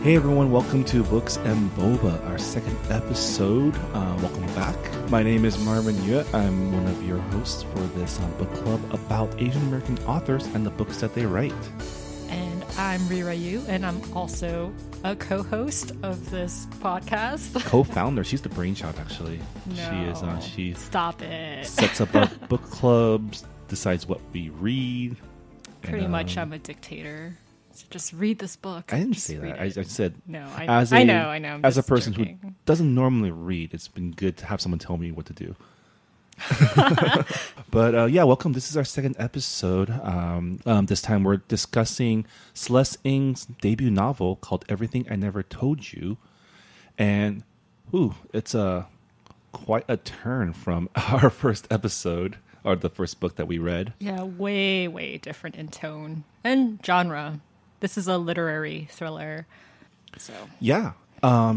Hey everyone, welcome to Books and Boba, our second episode. Welcome back. My name is Marvin Yue. I'm one of your hosts for this book club about Asian American authors and the books that they write. And I'm Rira Yu, and I'm also a co-host of this podcast. Co-founder. She's the brainchild, actually. No, She stop it. Sets up our book clubs, decides what we read. Pretty much, I'm a dictator. So just read this book. I didn't say that. I said no. I know. I'm as a just person joking. who doesn't normally read, it's been good to have someone tell me what to do. But yeah, welcome. This is our second episode. This time we're discussing Celeste Ng's debut novel called Everything I Never Told You. And it's quite a turn from our first episode, or the first book that we read. Yeah, way different in tone and genre. This is a literary thriller. So yeah.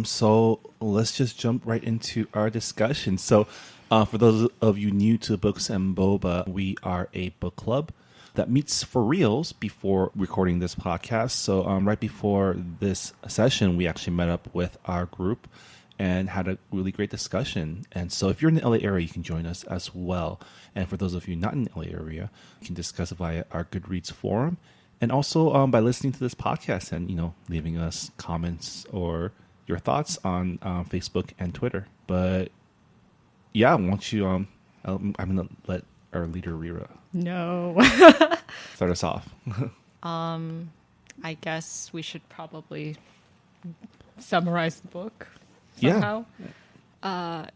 So let's just jump right into our discussion. So for those of you new to Books and Boba, we are a book club that meets for reals before recording this podcast. So right before this session, we actually met up with our group and had a really great discussion. And so if you're in the LA area, you can join us as well. And for those of you not in the LA area, you can discuss via our Goodreads forum. And also by listening to this podcast and, leaving us comments or your thoughts on Facebook and Twitter. But yeah, won't you, I'm going to let our leader, Rira, start us off. I guess we should probably summarize the book somehow. Yeah.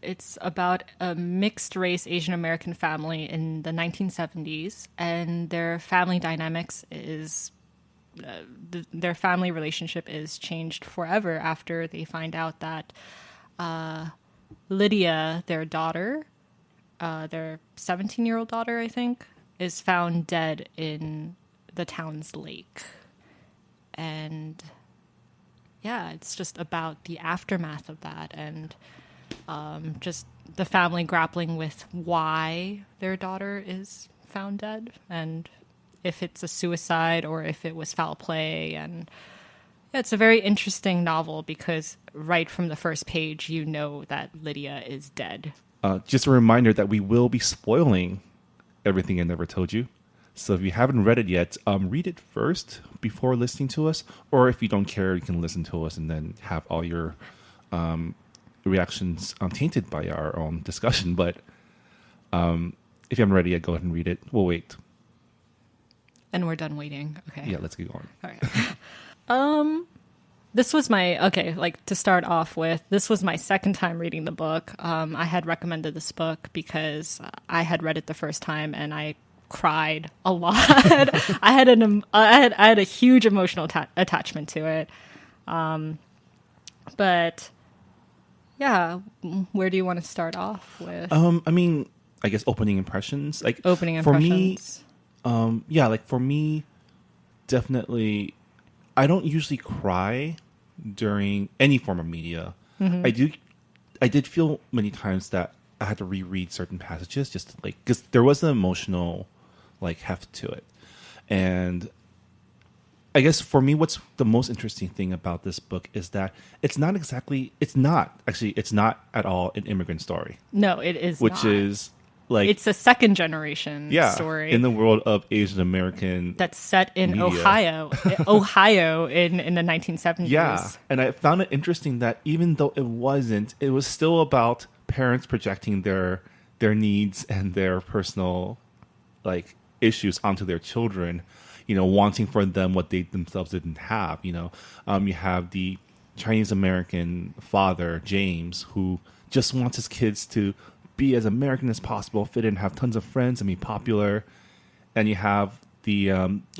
It's about a mixed-race Asian American family in the 1970s, and their family dynamics is their family relationship is changed forever after they find out that Lydia, their daughter, their 17-year-old daughter, I think, is found dead in the town's lake. And yeah, it's just about the aftermath of that and just the family grappling with why their daughter is found dead and if it's a suicide or if it was foul play. And yeah, it's a very interesting novel because right from the first page, you know that Lydia is dead. Just a reminder that we will be spoiling Everything I Never Told You. So if you haven't read it yet, read it first before listening to us. Or if you don't care, you can listen to us and then have all your reactions tainted by our own discussion. But if you haven't read it yet, go ahead and read it. We'll wait. And we're done waiting. Okay. Yeah, let's get going. All right. This was to start off with, this was my second time reading the book. I had recommended this book because I had read it the first time and I cried a lot. I had a huge emotional attachment to it. But yeah, where do you want to start off with? I guess opening impressions. For me, definitely, I don't usually cry during any form of media. Mm-hmm. I did feel many times that I had to reread certain passages just to, because there was an emotional heft to it. And I guess for me, what's the most interesting thing about this book is that it's not at all an immigrant story. No, it is which not. Is it's a second generation story in the world of Asian American that's set in media. Ohio in the 1970s. Yeah, and I found it interesting that even though it was still about parents projecting their needs and their personal issues onto their children, wanting for them what they themselves didn't have. You have the Chinese American father, James, who just wants his kids to be as American as possible, fit in, have tons of friends, and be popular. And you have the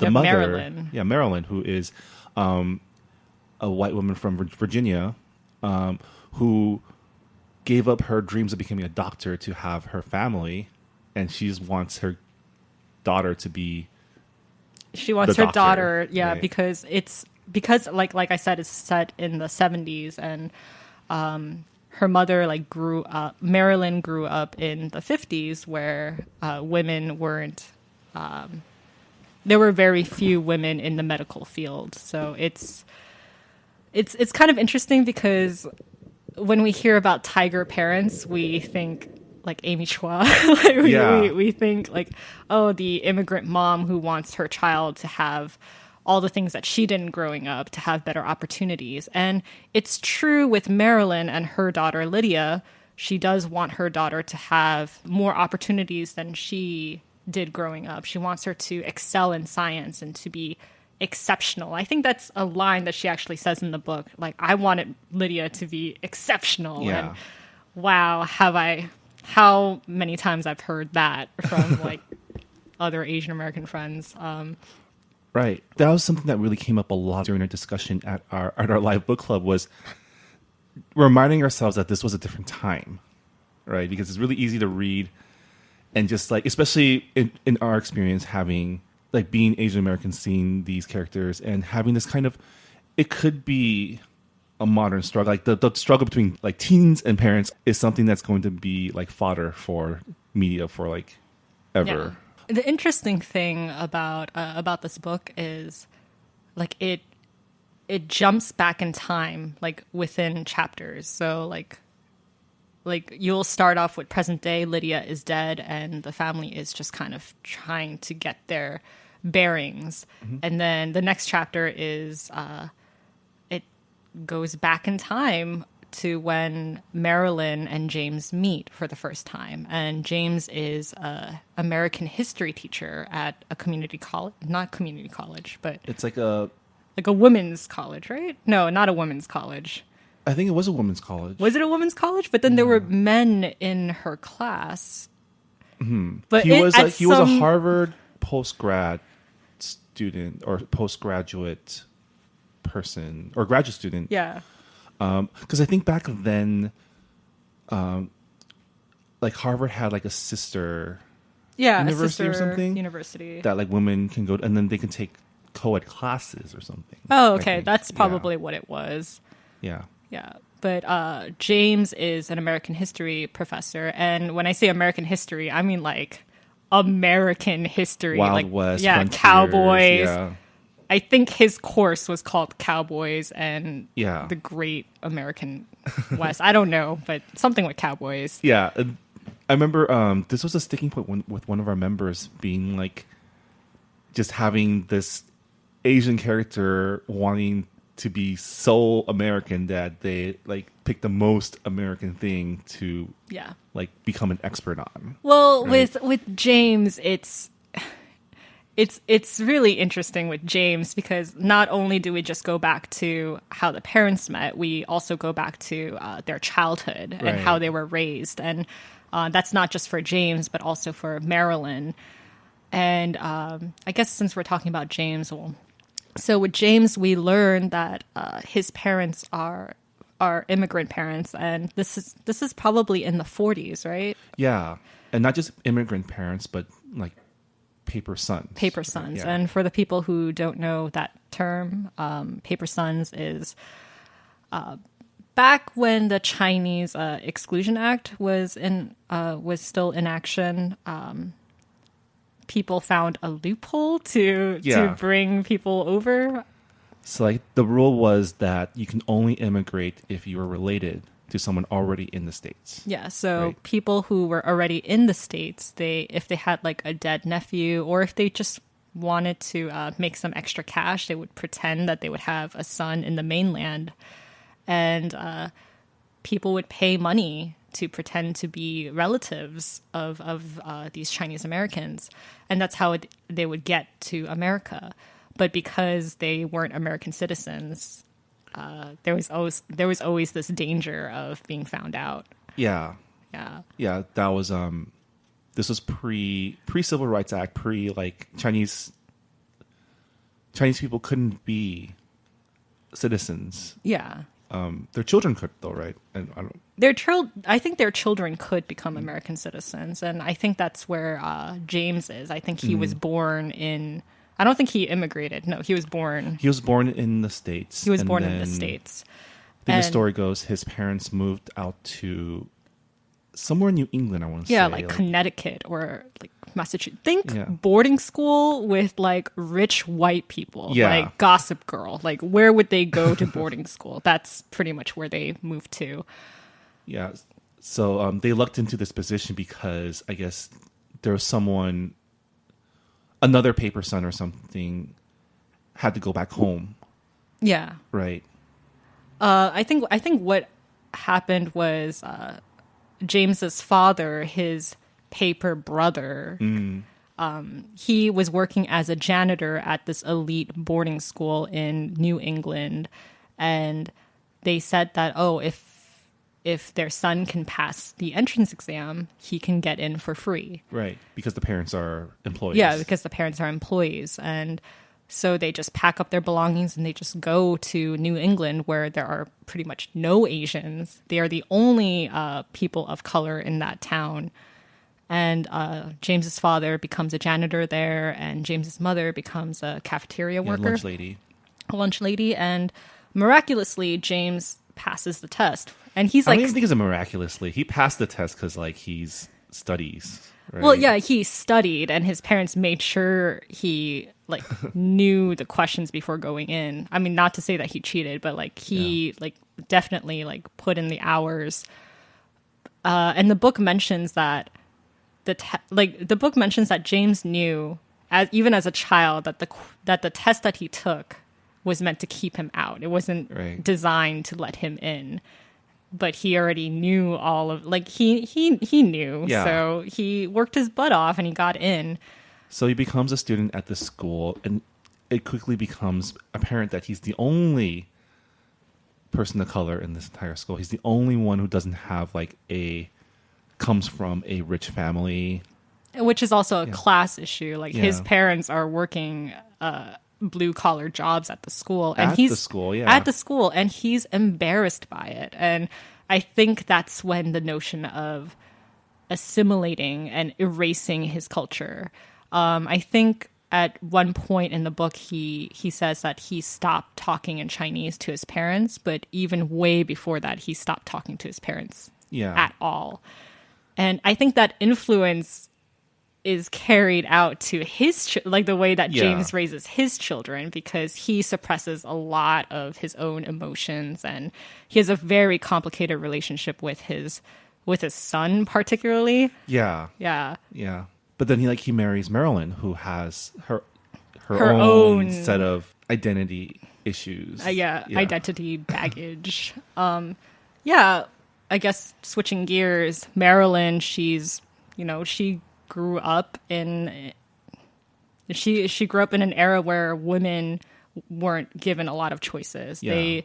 mother, Marilyn, who is a white woman from Virginia, who gave up her dreams of becoming a doctor to have her family, and she wants her daughter to be. She wants her daughter, right? because like I said, it's set in the 70s, and her mother Marilyn grew up in the 50s where women weren't, there were very few women in the medical field. So it's it's kind of interesting because when we hear about tiger parents, we think like Amy Chua. We think like, oh, the immigrant mom who wants her child to have all the things that she didn't growing up, to have better opportunities. And it's true with Marilyn and her daughter Lydia. She does want her daughter to have more opportunities than she did growing up. She wants her to excel in science and to be exceptional. I think that's a line that she actually says in the book. Like, I wanted Lydia to be exceptional. Yeah. And wow, how many times I've heard that from like other Asian American friends. Right. That was something that really came up a lot during our discussion at our live book club, was reminding ourselves that this was a different time, right? Because it's really easy to read and just like, especially in our experience, having like being Asian American, seeing these characters and having this kind of, it could be a modern struggle. Like the struggle between like teens and parents is something that's going to be like fodder for media for like ever. Yeah. The interesting thing about this book is like it jumps back in time like within chapters. So like you'll start off with present day, Lydia is dead and the family is just kind of trying to get their bearings. Mm-hmm. And then the next chapter is it goes back in time to when Marilyn and James meet for the first time. And James is a American history teacher at a community college, not community college, but it's like a women's college, right? No, not a women's college. I think it was a women's college. Was it a women's college? But then there were men in her class. Mm-hmm. But he was a Harvard postgrad student or postgraduate person or graduate student. Yeah. Because I think back then, like Harvard had like a sister university or something. University that like women can go to, and then they can take co-ed classes or something. Oh, okay. That's probably what it was. Yeah. Yeah. But James is an American history professor. And when I say American history, I mean like American history. Wild like, West. Yeah, frontiers, cowboys. Yeah. I think his course was called Cowboys and Yeah. the Great American West. I don't know, but something with cowboys. Yeah. I remember this was a sticking point with one of our members being like, just having this Asian character wanting to be so American that they like pick the most American thing to like become an expert on. Well, right? with James, it's really interesting with James because not only do we just go back to how the parents met, we also go back to their childhood and how they were raised. And that's not just for James, but also for Marilyn. And I guess since we're talking about James, so with James, we learn that his parents are immigrant parents. And this is probably in the 40s, right? Yeah. And not just immigrant parents, but like paper sons. Paper sons. Yeah. And for the people who don't know that term, paper sons is back when the Chinese Exclusion Act was still in action. People found a loophole to bring people over. So like the rule was that you can only immigrate if you were related to someone already in the States. Yeah, so people who were already in the States, if they had like a dead nephew or if they just wanted to make some extra cash, they would pretend that they would have a son in the mainland. And people would pay money to pretend to be relatives of these Chinese Americans. And that's how they would get to America. But because they weren't American citizens, there was always this danger of being found out. Yeah. Yeah, that was this was pre Civil Rights Act, pre like Chinese people couldn't be citizens. Yeah. Their children could though, right? And I think their children could become American citizens, and I think that's where James is. I think he was born in. I don't think he immigrated. No, he was born. He was born in the States. He was born in the States. I think the story goes his parents moved out to somewhere in New England, I want to say. Yeah, like Connecticut or like Massachusetts. Think Yeah. boarding school with like rich white people, Yeah. like Gossip Girl. Like, where would they go to boarding school? That's pretty much where they moved to. Yeah. So they looked into this position because I guess there was someone, another paper son or something, had to go back home. Yeah. Right. I think what happened was James's father, his paper brother, he was working as a janitor at this elite boarding school in New England, and they said that if their son can pass the entrance exam, he can get in for free. Right. Because the parents are employees. Yeah, because the parents are employees. And so they just pack up their belongings and they just go to New England, where there are pretty much no Asians. They are the only people of color in that town. And James's father becomes a janitor there, and James's mother becomes a cafeteria worker. Lunch lady. A lunch lady. And miraculously, James passes the test. And he's I like... don't even think it's a miraculously. He passed the test because, like, he's studies. Right? Well, yeah, he studied, and his parents made sure he like knew the questions before going in. I mean, not to say that he cheated, but like he like definitely like put in the hours. And the book mentions that the book mentions that James knew, even as a child, that the test that he took was meant to keep him out. It wasn't designed to let him in. But he already knew all of, like, he knew. Yeah. So he worked his butt off and he got in. So he becomes a student at the school, and it quickly becomes apparent that he's the only person of color in this entire school. He's the only one who doesn't have, like, comes from a rich family. Which is also a class issue. Like, his parents are working blue collar jobs at the school, and At the school, and he's embarrassed by it. And I think that's when the notion of assimilating and erasing his culture. I think at one point in the book he says that he stopped talking in Chinese to his parents, but even way before that he stopped talking to his parents at all. And I think that influence is carried out to his like the way that James raises his children, because he suppresses a lot of his own emotions, and he has a very complicated relationship with his son particularly. Yeah. But then he marries Marilyn, who has her own set of identity issues. Identity baggage. I guess switching gears, Marilyn, she's, she grew up in an era where women weren't given a lot of choices. They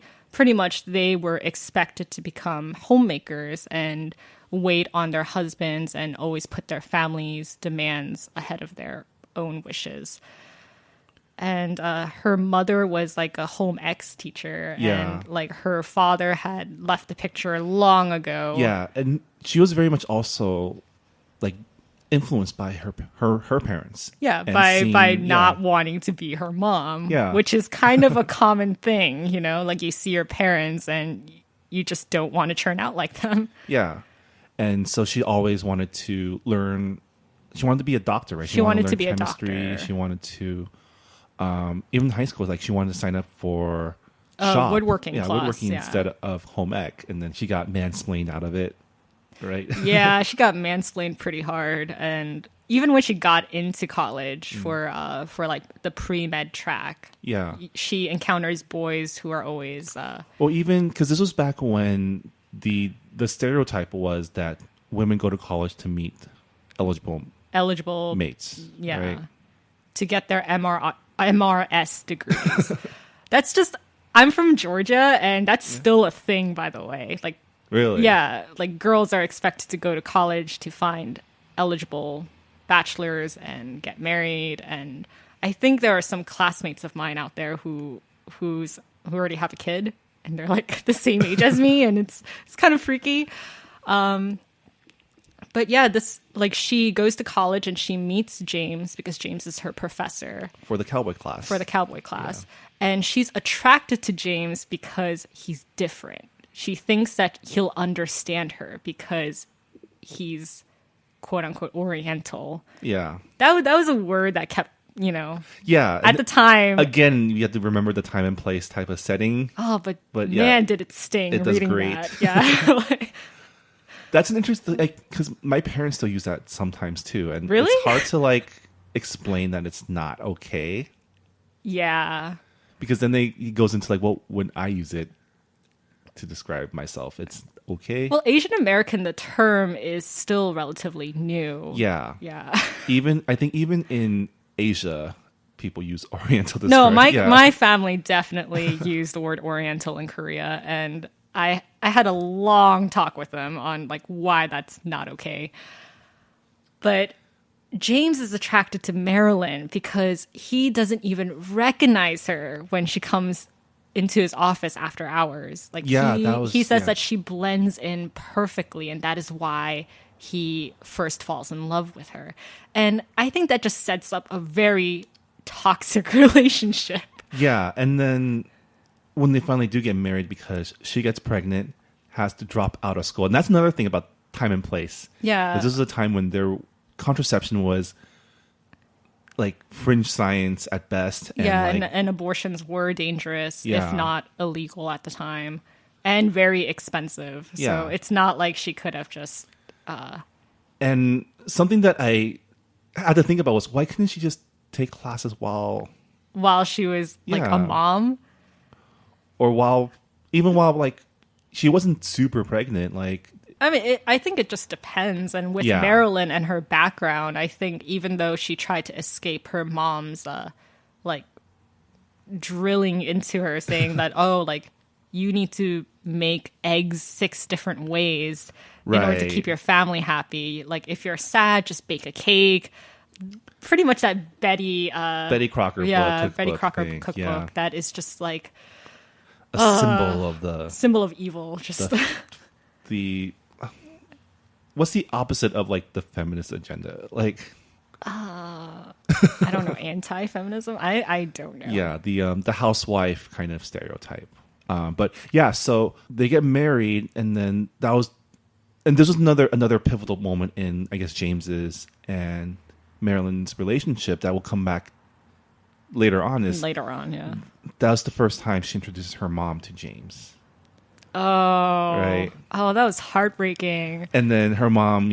were expected to become homemakers and wait on their husbands and always put their family's demands ahead of their own wishes. And her mother was like a home ec teacher, and like her father had left the picture long ago. Yeah, and she was very much also like influenced by her parents. Yeah, by not wanting to be her mom. Yeah, which is kind of a common thing, like you see your parents and you just don't want to turn out like them. Yeah, and so she always wanted to learn. She wanted to be a doctor, right? She wanted to be chemistry. A doctor. She wanted to. Even in high school, like she wanted to sign up for woodworking class, woodworking instead of home ec, and then she got mansplained out of it, right? Yeah, she got mansplained pretty hard, and even when she got into college for like the pre-med track, she encounters boys who are always well, even because this was back when the stereotype was that women go to college to meet eligible mates, right? To get their MRS degrees. That's just, I'm from Georgia, and that's still a thing, by the way. Like, really? Yeah, like girls are expected to go to college to find eligible bachelors and get married. And I think there are some classmates of mine out there who already have a kid, and they're like the same age as me, and it's kind of freaky. But yeah, she goes to college and she meets James because James is her professor. For the cowboy class. Yeah. And she's attracted to James because he's different. She thinks that he'll understand her because he's quote unquote Oriental. Yeah. That was a word that kept, Yeah. at the time. Again, you have to remember the time and place type of setting. Oh, but yeah, man, did it sting it does reading great. that. Yeah. That's an interesting, because my parents still use that sometimes too. And Really? it's hard to explain that it's not okay. Yeah. Because then he goes into well, when I use it to describe myself, it's okay. Well, Asian American, the term is still relatively new. Yeah. Yeah. I think even in Asia, people use Oriental to No, describe. my family definitely used the word Oriental in Korea, and I had a long talk with them on why that's not okay. But James is attracted to Marilyn because he doesn't even recognize her when she comes into his office after hours. He says that she blends in perfectly, and that is why he first falls in love with her. And I think that just sets up a very toxic relationship. Yeah, and then when they finally do get married, because she gets pregnant, has to drop out of school. And that's another thing about time and place. Yeah. This is a time when their contraception was fringe science at best. And and abortions were dangerous, Yeah. if not illegal at the time, and very expensive. Yeah. So it's not like she could have just... And something that I had to think about was, why couldn't she just take classes while she was Yeah. a mom? or while she wasn't super pregnant? I mean, I think it just depends. And with Yeah. Marilyn and her background, I think even though she tried to escape her mom's, drilling into her, saying that, you need to make eggs 6 different ways in order to Right. keep your family happy. If you're sad, just bake a cake. Pretty much that Betty Crocker book, Betty cookbook Crocker thing. cookbook. Yeah. That is just A symbol of symbol of evil. Just the what's the opposite of the feminist agenda? I don't know, anti-feminism. I don't know. Yeah, the housewife kind of stereotype. But yeah, so they get married, and then this was another pivotal moment in, I guess, James's and Marilyn's relationship that will come back later on. Later on, yeah. That was the first time she introduced her mom to James. Oh, Right. Oh, that was heartbreaking. And then her mom,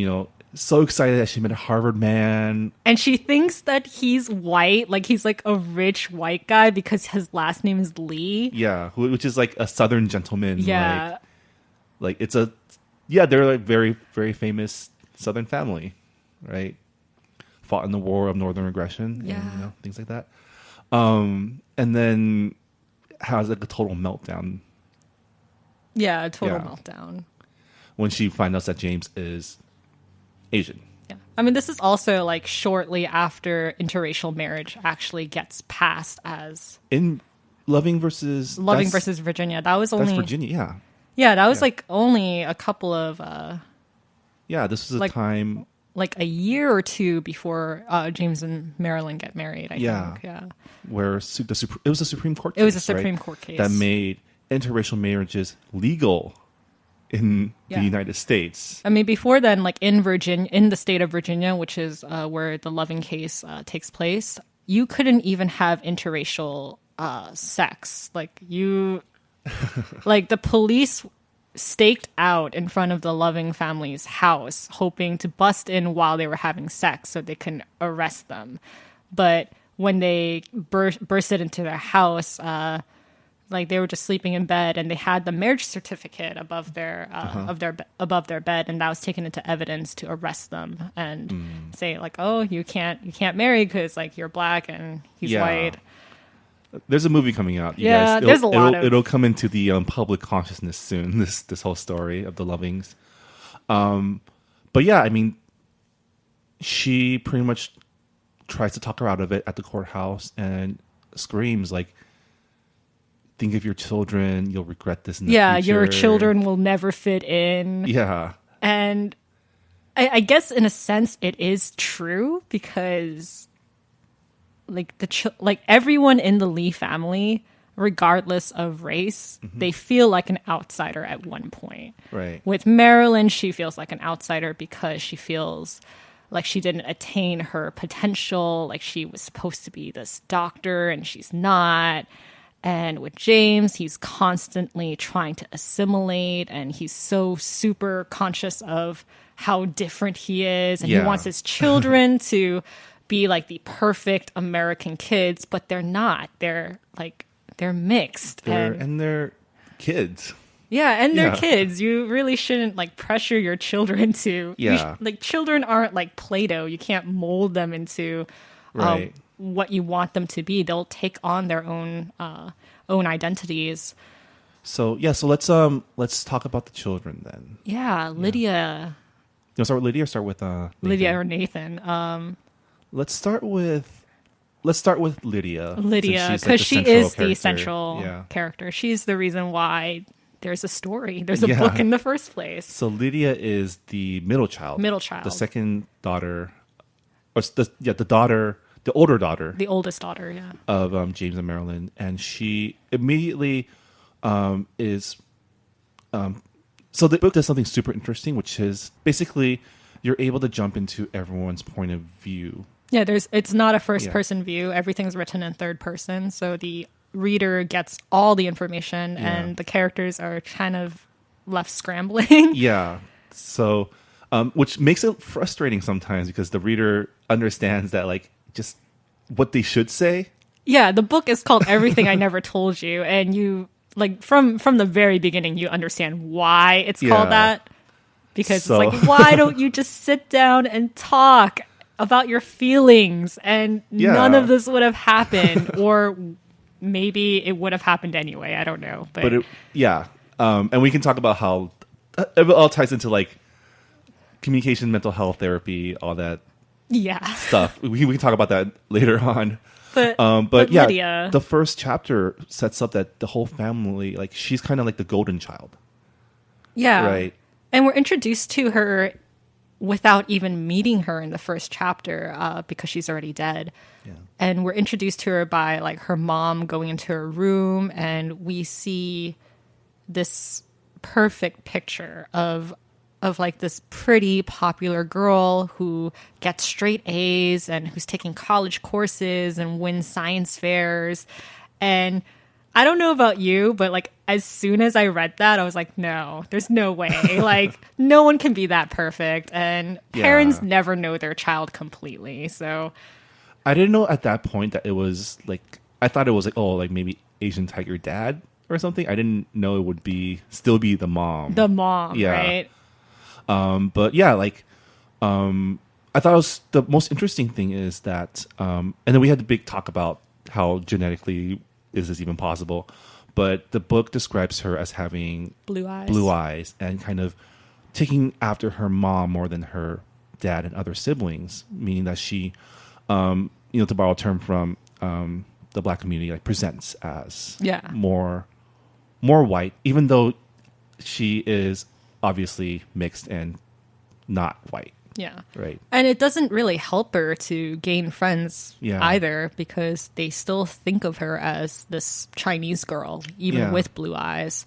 so excited that she met a Harvard man. And she thinks that he's white, he's a rich white guy because his last name is Lee. Yeah, which is a Southern gentleman. Yeah. They're very, very famous Southern family, right? Fought in the War of Northern Aggression, Yeah. and, things like that. And then has a total meltdown Yeah, a total Yeah. meltdown. when she finds out that James is Asian. Yeah. I mean, this is also shortly after interracial marriage actually gets passed as In Loving versus Virginia. That was that's only Virginia, yeah. Yeah, that was only a couple of Yeah, this was a time a year or two before James and Marilyn get married, I Yeah. think. Yeah. where it was a Supreme Court case. It was a Supreme right? Court case. That made interracial marriages legal in Yeah. the United States. I mean, before then, in Virginia, in the state of Virginia, which is where the Loving case takes place, you couldn't even have interracial sex. The police staked out in front of the Loving family's house, hoping to bust in while they were having sex so they can arrest them. But when they bursted into their house, they were just sleeping in bed, and they had the marriage certificate above their above their bed, and that was taken into evidence to arrest them and say oh, you can't marry because you're black and he's Yeah. white. There's a movie coming out. You Yeah, guys, there's a lot of- It'll come into the public consciousness soon. This whole story of the Lovings. But yeah, I mean, she pretty much tries to talk her out of it at the courthouse and screams think of your children. You'll regret this in the future. Your children will never fit in. Yeah. And I guess in a sense it is true because everyone in the Lee family regardless of race, they feel like an outsider at one point. Right. With Marilyn, she feels like an outsider because she feels like she didn't attain her potential, like she was supposed to be this doctor and she's not. And with James, he's constantly trying to assimilate, and he's so super conscious of how different he is, and he wants his children to be like the perfect American kids, but they're not. They're mixed. They're kids. Yeah, and they're kids. You really shouldn't like pressure your children to. Yeah. Children aren't like Play-Doh. You can't mold them into what you want them to be. They'll take on their own identities. So let's talk about the children then. Yeah, Lydia. You want to start with Lydia or start with Nathan? Lydia or Nathan? Let's start with Lydia. Lydia, because she is the central character. She's the reason why there's a story. There's a book in the first place. So Lydia is the middle child. The second daughter, or the older daughter. The oldest daughter, yeah. Of James and Marilyn. And she immediately is... so the book does something super interesting, which is basically you're able to jump into everyone's point of view. Yeah, it's not a first-person view. Everything's written in third person, so the reader gets all the information, and the characters are kind of left scrambling. Yeah, so which makes it frustrating sometimes because the reader understands that like just what they should say. Yeah, the book is called Everything I Never Told You, and you like from the very beginning you understand why it's called that, because it's like, why don't you just sit down and talk about your feelings, and none of this would have happened, or maybe it would have happened anyway. I don't know, but and we can talk about how it all ties into like communication, mental health therapy, all that stuff. We can talk about that later on. But Lydia, the first chapter sets up that the whole family, like she's kind of like the golden child. Yeah, right. And we're introduced to her without even meeting her in the first chapter because she's already dead. Yeah. And we're introduced to her by like her mom going into her room, and we see this perfect picture of like this pretty popular girl who gets straight A's and who's taking college courses and wins science fairs. And I don't know about you, but like as soon as I read that, I was like, no, there's no way. Like no one can be that perfect. And parents never know their child completely. So I didn't know at that point that it was like, I thought it was like, oh, like maybe Asian tiger dad or something. I didn't know it would still be the mom. The mom, right? But yeah, like, I thought it was the most interesting thing is that, and then we had the big talk about how genetically is this even possible, but the book describes her as having blue eyes and kind of taking after her mom more than her dad and other siblings, meaning that she, to borrow a term from, the Black community, like presents as more white, even though she is obviously mixed and not white. Yeah. Right. And it doesn't really help her to gain friends either, because they still think of her as this Chinese girl, even with blue eyes.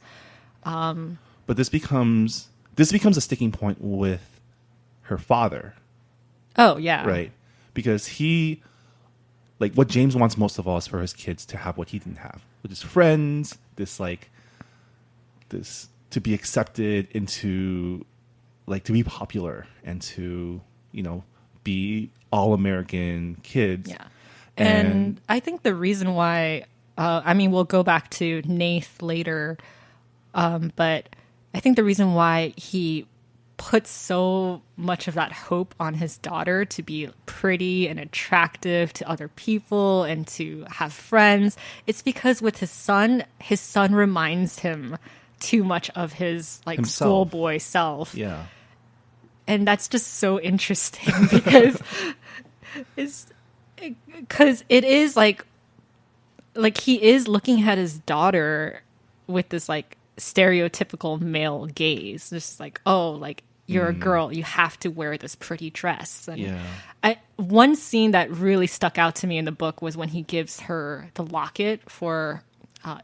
But this becomes a sticking point with her father. Oh, yeah. Right. Because he, like, what James wants most of all is for his kids to have what he didn't have, which is friends, this to be accepted into, like, to be popular and to, be all American kids. Yeah. And I think the reason why, we'll go back to Nath later, but I think the reason why he puts so much of that hope on his daughter to be pretty and attractive to other people and to have friends, it's because with his son reminds him too much of his like schoolboy self. Yeah. And that's just so interesting because it is like he is looking at his daughter with this like stereotypical male gaze. It's just like, oh, like you're a girl, you have to wear this pretty dress. And one scene that really stuck out to me in the book was when he gives her the locket for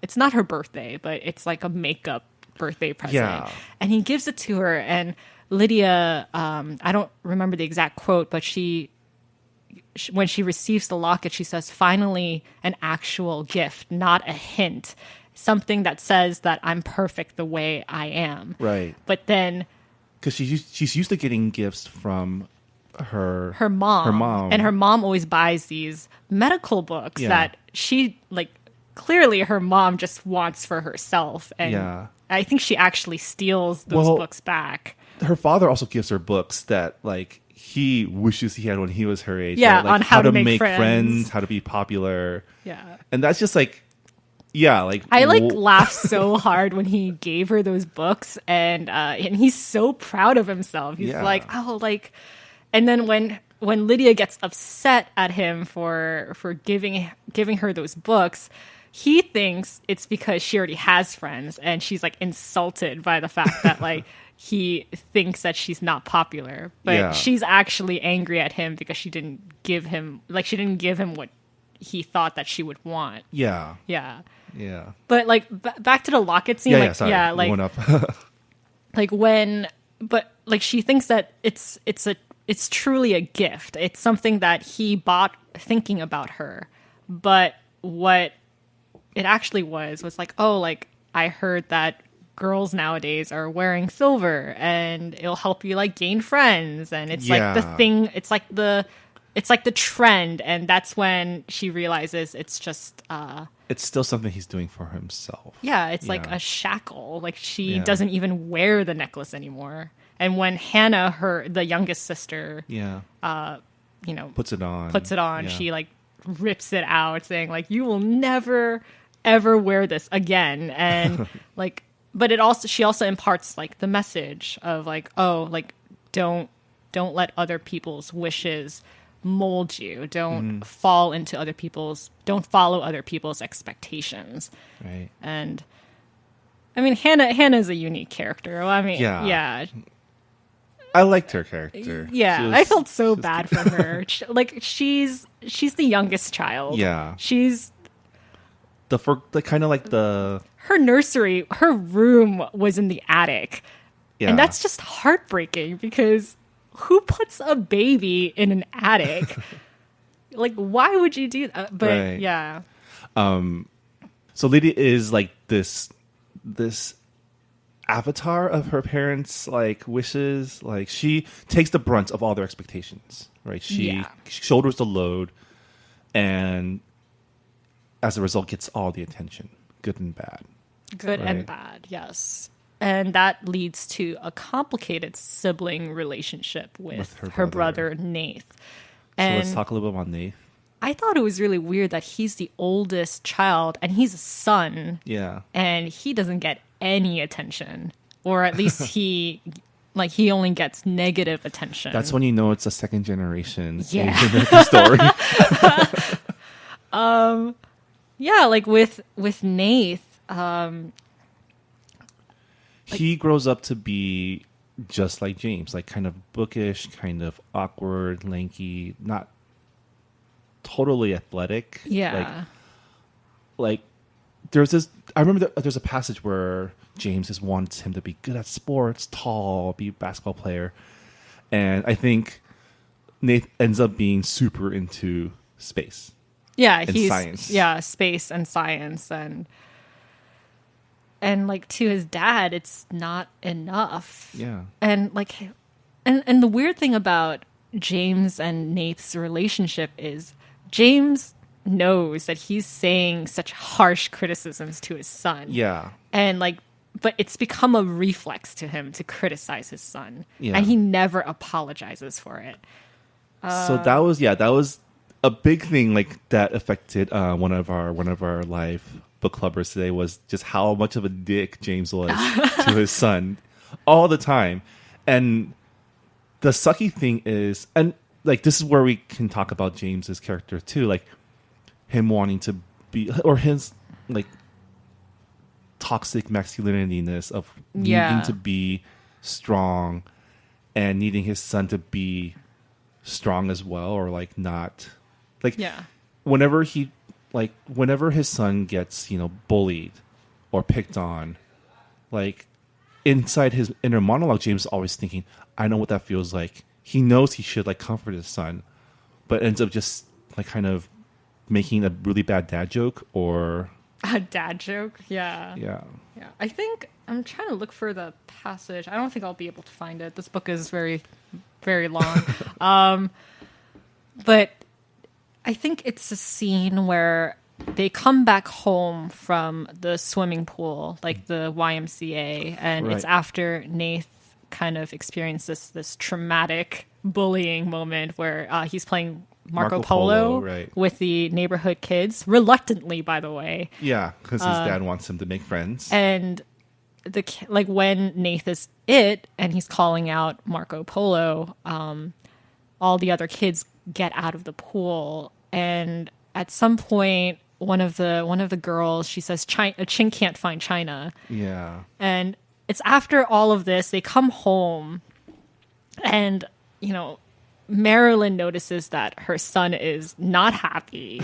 it's not her birthday, but it's like a makeup birthday present. Yeah. And he gives it to her, and Lydia, I don't remember the exact quote, but when she receives the locket, she says, "Finally, an actual gift, not a hint. Something that says that I'm perfect the way I am." Right. But then... Because she's used to getting gifts from her mom. And her mom always buys these medical books that she, like, clearly her mom just wants for herself. And I think she actually steals those books back. Her father also gives her books that, like, he wishes he had when he was her age. Yeah, right? Like, on how to make friends, how to be popular. Yeah. And that's just like, yeah, like... I, like, laughed so hard when he gave her those books, and he's so proud of himself. He's like, oh, like... And then when Lydia gets upset at him for giving her those books, he thinks it's because she already has friends, and she's, like, insulted by the fact that, like, he thinks that she's not popular. But she's actually angry at him because she didn't give him what he thought that she would want. Yeah. Yeah. Yeah. But, like, back to the locket scene. Went up. Like, she thinks that it's truly a gift. It's something that he bought thinking about her. But what it actually was like, oh, like, I heard that girls nowadays are wearing silver and it'll help you, like, gain friends. And it's like the thing, it's like the trend. And that's when she realizes it's just... it's still something he's doing for himself. Yeah, it's like a shackle. Like, she doesn't even wear the necklace anymore. And when Hannah, the youngest sister, puts it on, she, like, rips it out, saying, like, you will never, ever wear this again. And, like, but she also imparts, like, the message of, like, oh, like, don't let other people's wishes mold you. Don't follow other people's expectations. Right. And I mean, Hannah's a unique character. Well, I mean, yeah. I liked her character. Yeah, I felt so bad for her. Like, she's the youngest child. Yeah. She's her nursery, her room was in the attic. Yeah. And that's just heartbreaking because who puts a baby in an attic? Like, why would you do that? But yeah. So Lydia is like this avatar of her parents' like wishes. Like, she takes the brunt of all their expectations, right? She shoulders the load, and as a result gets all the attention, good and bad. Good and bad, yes. And that leads to a complicated sibling relationship with her brother, Nath. So let's talk a little bit about Nath. I thought it was really weird that he's the oldest child and he's a son. Yeah. And he doesn't get any attention. Or at least he only gets negative attention. That's when you know it's a second generation story. Yeah, like with Nath, he grows up to be just like James, like kind of bookish, kind of awkward, lanky, not totally athletic. Yeah. Like there's this, I remember there's a passage where James just wants him to be good at sports, tall, be a basketball player. And I think Nath ends up being super into space. Yeah, he's science. Yeah, space and science, and like to his dad, it's not enough. Yeah, and like, and the weird thing about James and Nath's relationship is James knows that he's saying such harsh criticisms to his son. Yeah, and like, but it's become a reflex to him to criticize his son, and he never apologizes for it. So that was a big thing like that affected one of our live book clubbers today, was just how much of a dick James was to his son all the time. And the sucky thing is, and like this is where we can talk about James's character too, like him wanting to be, or his like toxic masculinity-ness of needing to be strong and needing his son to be strong as well, or like not. Like, whenever he like whenever his son gets, bullied or picked on, like inside his inner monologue, James is always thinking, I know what that feels like. He knows he should like comfort his son, but ends up just like kind of making a really bad dad joke or a dad joke. Yeah. Yeah. I think I'm trying to look for the passage. I don't think I'll be able to find it. This book is very, very long. But I think it's a scene where they come back home from the swimming pool, like the YMCA, and Right. it's after Nath kind of experiences this traumatic bullying moment where he's playing Marco Polo right. with the neighborhood kids, reluctantly, by the way. Yeah, because his dad wants him to make friends. And when Nath is and he's calling out Marco Polo, all the other kids get out of the pool, and at some point one of the girls, she says, a chink can't find China. Yeah. And it's after all of this, they come home, and Marilyn notices that her son is not happy,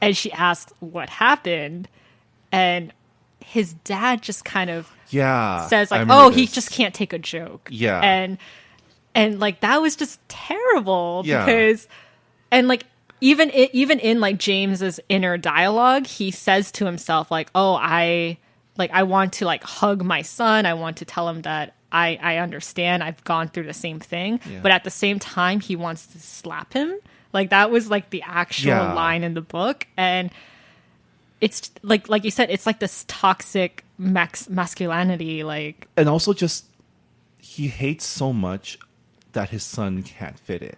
and she asks what happened, and his dad just kind of says like, "Oh, he just can't take a joke." Yeah. And like that was just terrible Yeah. because, and like even in like James's inner dialogue, he says to himself like, "Oh, I want to like hug my son. I want to tell him that I understand. I've gone through the same thing." Yeah. But at the same time, he wants to slap him. Like that was like the actual line in the book. And it's like you said, it's like this toxic masculinity. Like, And also just, he hates so much that his son can't fit in.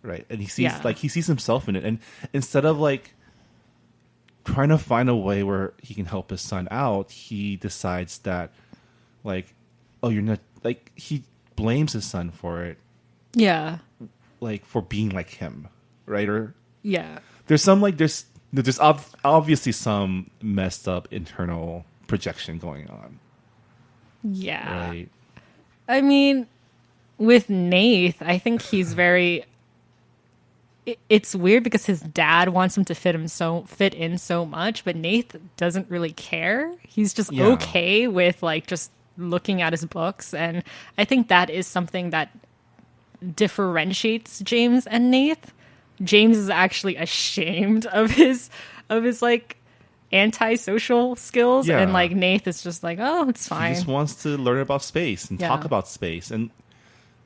Right. And he sees he sees himself in it. And instead of like trying to find a way where he can help his son out, he decides that like, oh, you're not, like, he blames his son for it, yeah. like for being like him, right? Or Yeah. there's some like there's obviously some messed up internal projection going on, Yeah. right? I mean, with Nath, I think he's very. It's weird because his dad wants him to fit in so much, but Nath doesn't really care. He's just okay with like just looking at his books, and I think that is something that differentiates James and Nath. James is actually ashamed of his like antisocial skills, and like Nath is just like, oh, it's fine. He just wants to learn about space and talk about space, and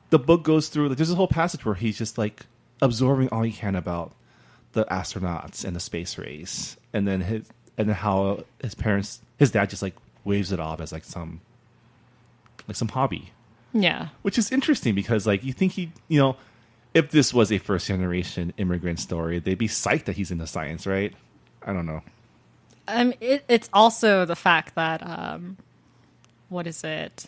the book goes through. Like, there's a whole passage where he's just like absorbing all he can about the astronauts and the space race, and then how his dad just like waves it off as like some hobby. Yeah. Which is interesting because like you think if this was a first generation immigrant story, they'd be psyched that he's into science, right? I don't know. It's also the fact that what is it?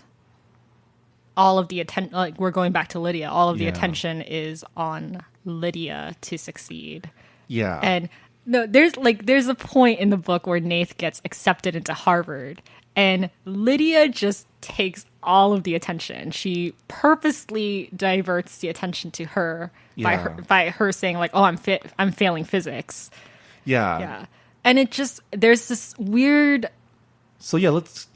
All of the attention, like we're going back to Lydia. All of the attention is on Lydia to succeed. Yeah. And no, there's a point in the book where Nath gets accepted into Harvard, and Lydia just takes all of the attention. She purposely diverts the attention to her by her saying like, "Oh, I'm failing physics." Yeah. Yeah. And it just, there's this weird So yeah, let's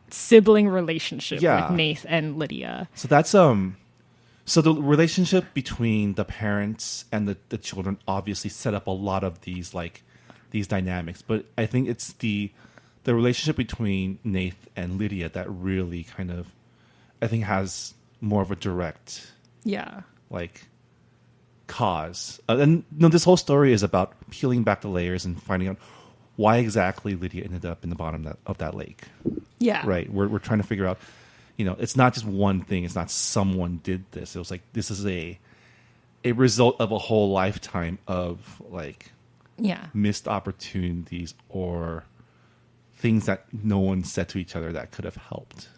sibling relationship with Nath and Lydia. So that's so the relationship between the parents and the children obviously set up a lot of these dynamics, but I think it's the relationship between Nath and Lydia that really kind of, I think, has more of a direct like cause. And this whole story is about peeling back the layers and finding out why exactly Lydia ended up in the bottom of that lake. Yeah. Right. We're trying to figure out, it's not just one thing. It's not someone did this. It was like, this is a result of a whole lifetime of like missed opportunities or things that no one said to each other that could have helped.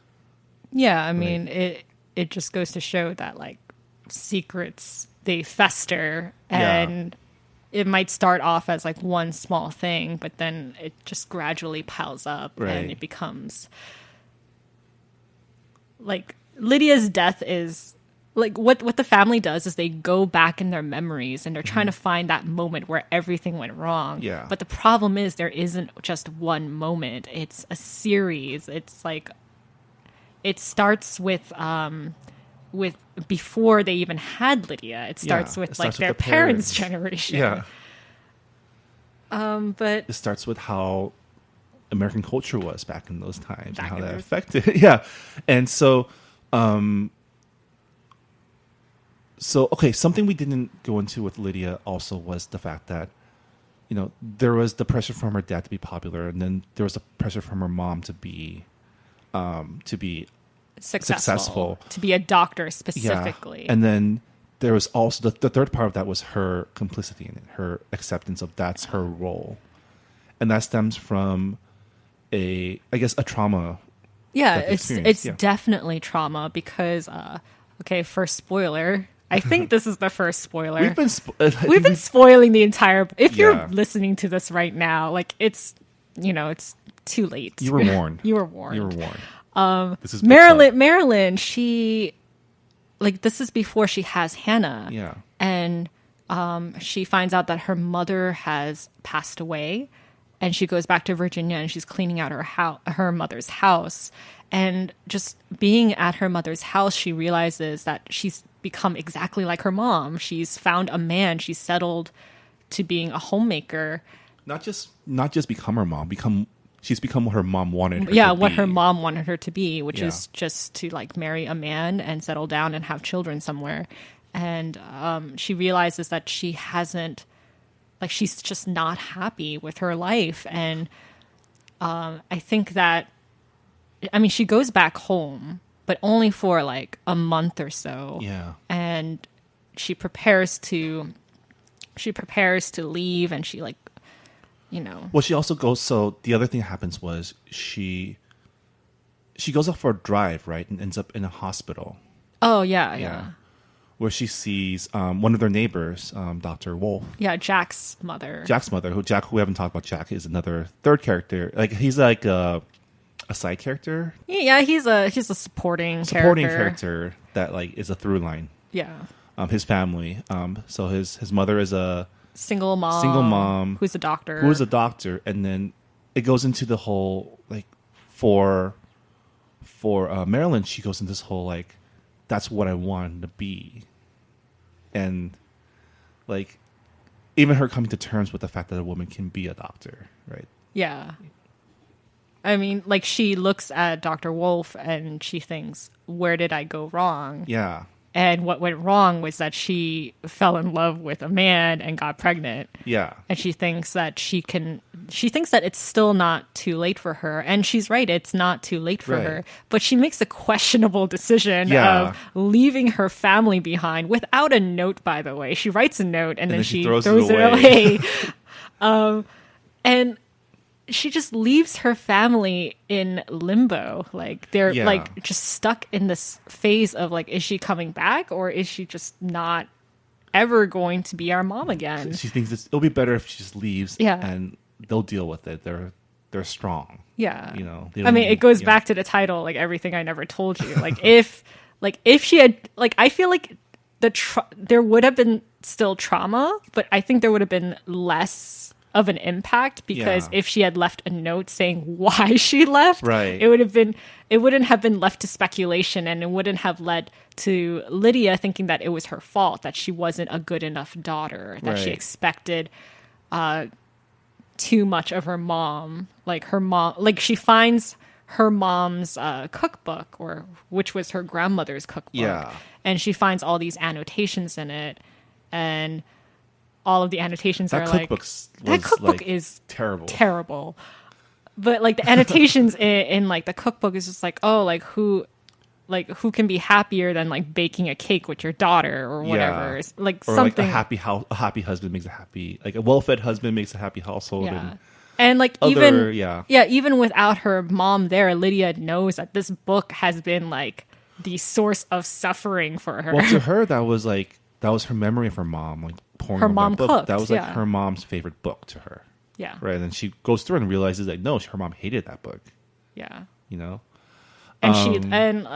Yeah. I mean, it just goes to show that like secrets, they fester, and it might start off as like one small thing, but then it just gradually piles up and it becomes like Lydia's death is like what the family does is they go back in their memories and they're trying to find that moment where everything went wrong. Yeah. But the problem is there isn't just one moment. It's a series. It's like it starts with before they even had Lydia. It starts with their parents' generation. Yeah. But it starts with how American culture was back in those times and how that affected. Yeah. And so okay, something we didn't go into with Lydia also was the fact that, you know, there was the pressure from her dad to be popular, and then there was the pressure from her mom to be successful, to be a doctor specifically. Yeah. And then there was also the third part of that was her complicity in it, her acceptance of that's her role. And that stems from a trauma. Yeah, it's definitely trauma because, first spoiler. I think this is the first spoiler. We've been spoiling the entire. If you're listening to this right now, like it's too late. You were warned. You were warned. This is Marilyn. She this is before she has Hannah. Yeah, and she finds out that her mother has passed away, and she goes back to Virginia and she's cleaning out her mother's house. And just being at her mother's house, she realizes that she's become exactly like her mom. She's found a man. She's settled to being a homemaker. Not just become her mom. She's become what her mom wanted her to be. Yeah, what her mom wanted her to be, which is just to like marry a man and settle down and have children somewhere. And she realizes that she hasn't, like, she's just not happy with her life. And I think that, I mean, she goes back home, but only for like a month or so. Yeah. And she prepares to leave, and she like, you know. Well, she also goes, so the other thing that happens was she goes out for a drive, right? And ends up in a hospital. Oh, yeah. Where she sees one of their neighbors, Dr. Wolf. Yeah, Jack's mother. Who we haven't talked about. Jack is another third character. Like, he's like a side character. Yeah, he's a supporting character that like is a through line. Yeah. His family. So his mother is a single mom who's a doctor. And then it goes into the whole like for Marilyn, she goes into this whole like that's what I wanted to be. And like even her coming to terms with the fact that a woman can be a doctor, right? Yeah. I mean, like, she looks at Dr. Wolf and she thinks, where did I go wrong? Yeah. And what went wrong was that she fell in love with a man and got pregnant. Yeah. And she thinks that it's still not too late for her. And she's right, it's not too late for her. But she makes a questionable decision of leaving her family behind without a note, by the way. She writes a note and then she throws it away. And she just leaves her family in limbo. Like they're like just stuck in this phase of like, is she coming back or is she just not ever going to be our mom again? She thinks it'll be better if she just leaves. Yeah. And they'll deal with it. They're strong. Yeah. You know. I mean, it goes back to the title, like Everything I Never Told You. Like if she had, like, I feel like there would have been still trauma, but I think there would have been less of an impact because if she had left a note saying why she left, it wouldn't have been left to speculation, and it wouldn't have led to Lydia thinking that it was her fault, that she wasn't a good enough daughter, that she expected too much of her mom. Like her mom, like she finds her mom's cookbook, which was her grandmother's cookbook, and she finds all these annotations in it, and all of the annotations are like that cookbook is terrible. But like the annotations in like the cookbook is just like, oh, like who can be happier than like baking a cake with your daughter or whatever. Like or something like a happy husband makes a happy, like a well-fed husband makes a happy household. And like even without her mom there, Lydia knows that this book has been like the source of suffering for her. Well, to her that was her memory of her mom, like pouring her mom book. cooked. That was like her mom's favorite book to her. Yeah. Right. And then she goes through and realizes that no, her mom hated that book. Yeah. You know? And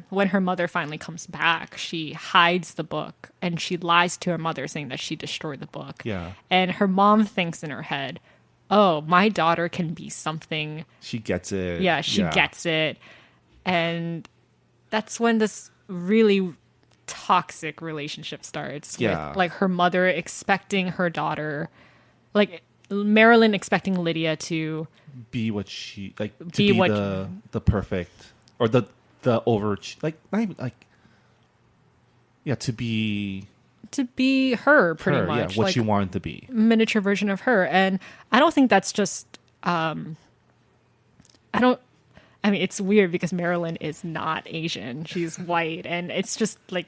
when her mother finally comes back, she hides the book and she lies to her mother saying that she destroyed the book. Yeah. And her mom thinks in her head, oh, my daughter can be something. She gets it. Yeah, she gets it. And that's when this really toxic relationship starts. Yeah. With, like, her mother expecting her daughter, like Marilyn expecting Lydia to be what she like to be what, the perfect or the over like not even like to be her pretty her, much what like, she wanted to be, miniature version of her. And I don't think that's just it's weird because Marilyn is not Asian, she's white, and it's just like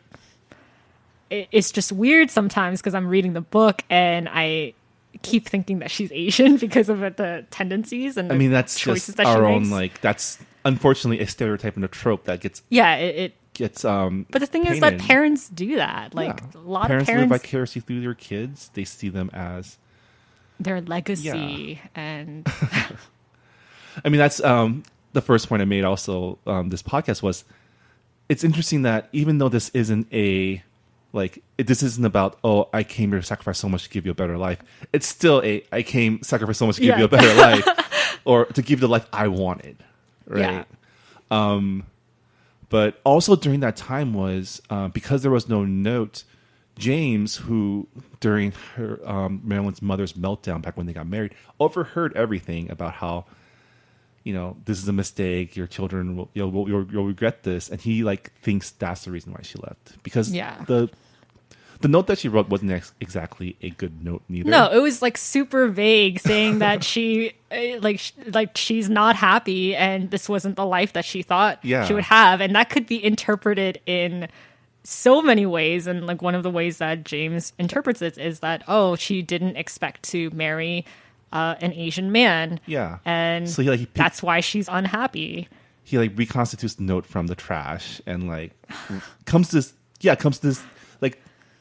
it's just weird sometimes because I'm reading the book and I keep thinking that she's Asian because of the tendencies and that's choices just that our she own makes. like that's unfortunately a stereotype and a trope that gets But the thing is that parents do that. Like a lot of parents live vicariously through their kids. They see them as their legacy and that's the first point I made also this podcast was it's interesting that even though this isn't this isn't about, oh, I came here to sacrifice so much to give you a better life. It's still I came sacrifice so much to give you a better life or to give you the life I wanted. Right. Yeah. But also during that time was because there was no note, James, who during her Marilyn's mother's meltdown back when they got married, overheard everything about how, this is a mistake. Your children will you'll regret this, and he thinks that's the reason why she left because the note that she wrote wasn't exactly a good note neither. No, it was super vague, saying that she she's not happy and this wasn't the life that she thought she would have, and that could be interpreted in so many ways. And one of the ways that James interprets it is that she didn't expect to marry an Asian man. Yeah, and so that's why she's unhappy. He reconstitutes the note from the trash and comes to this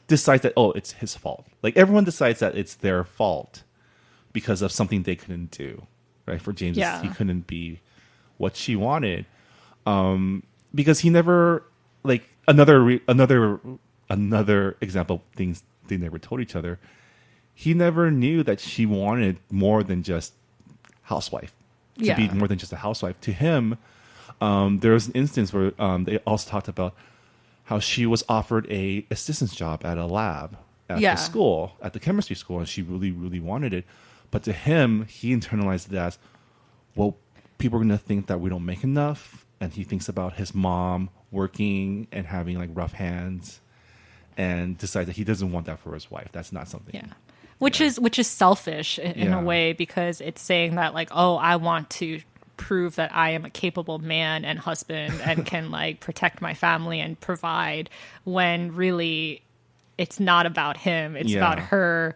decides that it's his fault. Everyone decides that it's their fault because of something they couldn't do. Right? For James, he couldn't be what she wanted because he never another example of things they never told each other. He never knew that she wanted more than just housewife, to be more than just a housewife. To him, there was an instance where they also talked about how she was offered a assistant's job at a lab at the school, at the chemistry school, and she really, really wanted it. But to him, he internalized it as, well, people are going to think that we don't make enough. And he thinks about his mom working and having rough hands and decides that he doesn't want that for his wife. That's not something. Yeah. Which is selfish in a way, because it's saying that I want to prove that I am a capable man and husband and can protect my family and provide, when really it's not about him. It's about her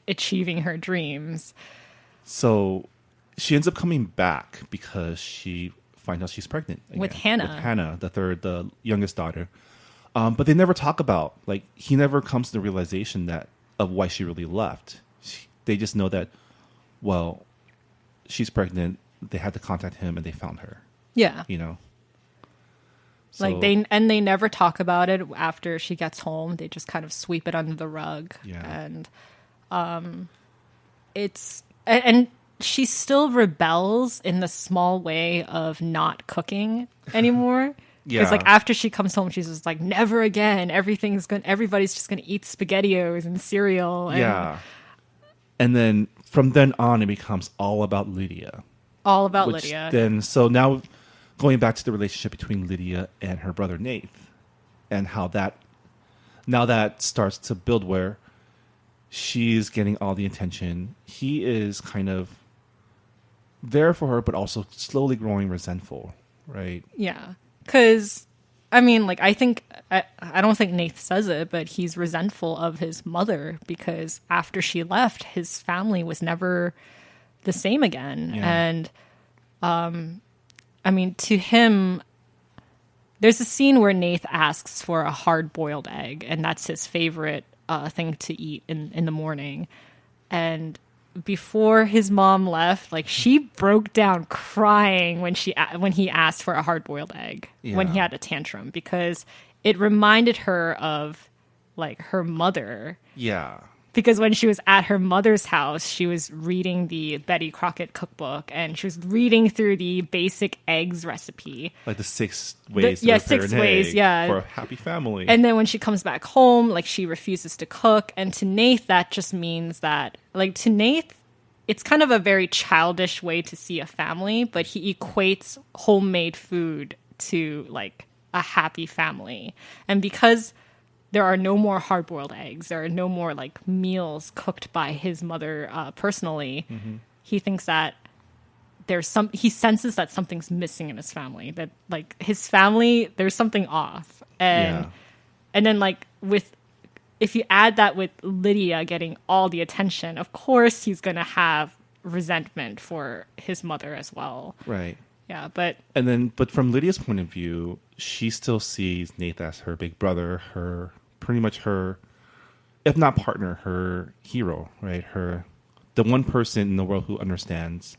achieving her dreams. So she ends up coming back because she finds out she's pregnant again, with Hannah. With Hannah, the youngest daughter. But they never talk about he never comes to the realization of why she really left. They just know that, well, she's pregnant. They had to contact him and they found her. Yeah. So, they never talk about it after she gets home. They just kind of sweep it under the rug. Yeah. And she still rebels in the small way of not cooking anymore. Because after she comes home, she's just never again. Everybody's just gonna eat SpaghettiOs and cereal. And then from then on, it becomes all about Lydia. All about Lydia. So now going back to the relationship between Lydia and her brother Nate, and how that starts to build, where she's getting all the attention. He is kind of there for her, but also slowly growing resentful, right? Yeah. Because, I don't think Nate says it, but he's resentful of his mother because after she left, his family was never the same again. Yeah. And, to him, there's a scene where Nate asks for a hard-boiled egg, and that's his favorite thing to eat in the morning. And before his mom left, like she broke down crying when he asked for a hard-boiled egg when he had a tantrum, because it reminded her of like her mother. Yeah. Because when she was at her mother's house, she was reading the Betty Crockett cookbook, and she was reading through the basic eggs recipe. Like the 6 ways to prepare an egg for a happy family. And then when she comes back home, like she refuses to cook. And to Nath, that just means that, like to Nath, it's kind of a very childish way to see a family, but he equates homemade food to like a happy family. And because there are no more hard-boiled eggs, there are no more like meals cooked by his mother personally, he thinks that he senses that something's missing in his family, that like his family, there's something off. And then like if you add that with Lydia getting all the attention, of course he's going to have resentment for his mother as well. Right. Yeah, but from Lydia's point of view, she still sees Nate as her big brother, pretty much her, if not partner, her hero, right? The one person in the world who understands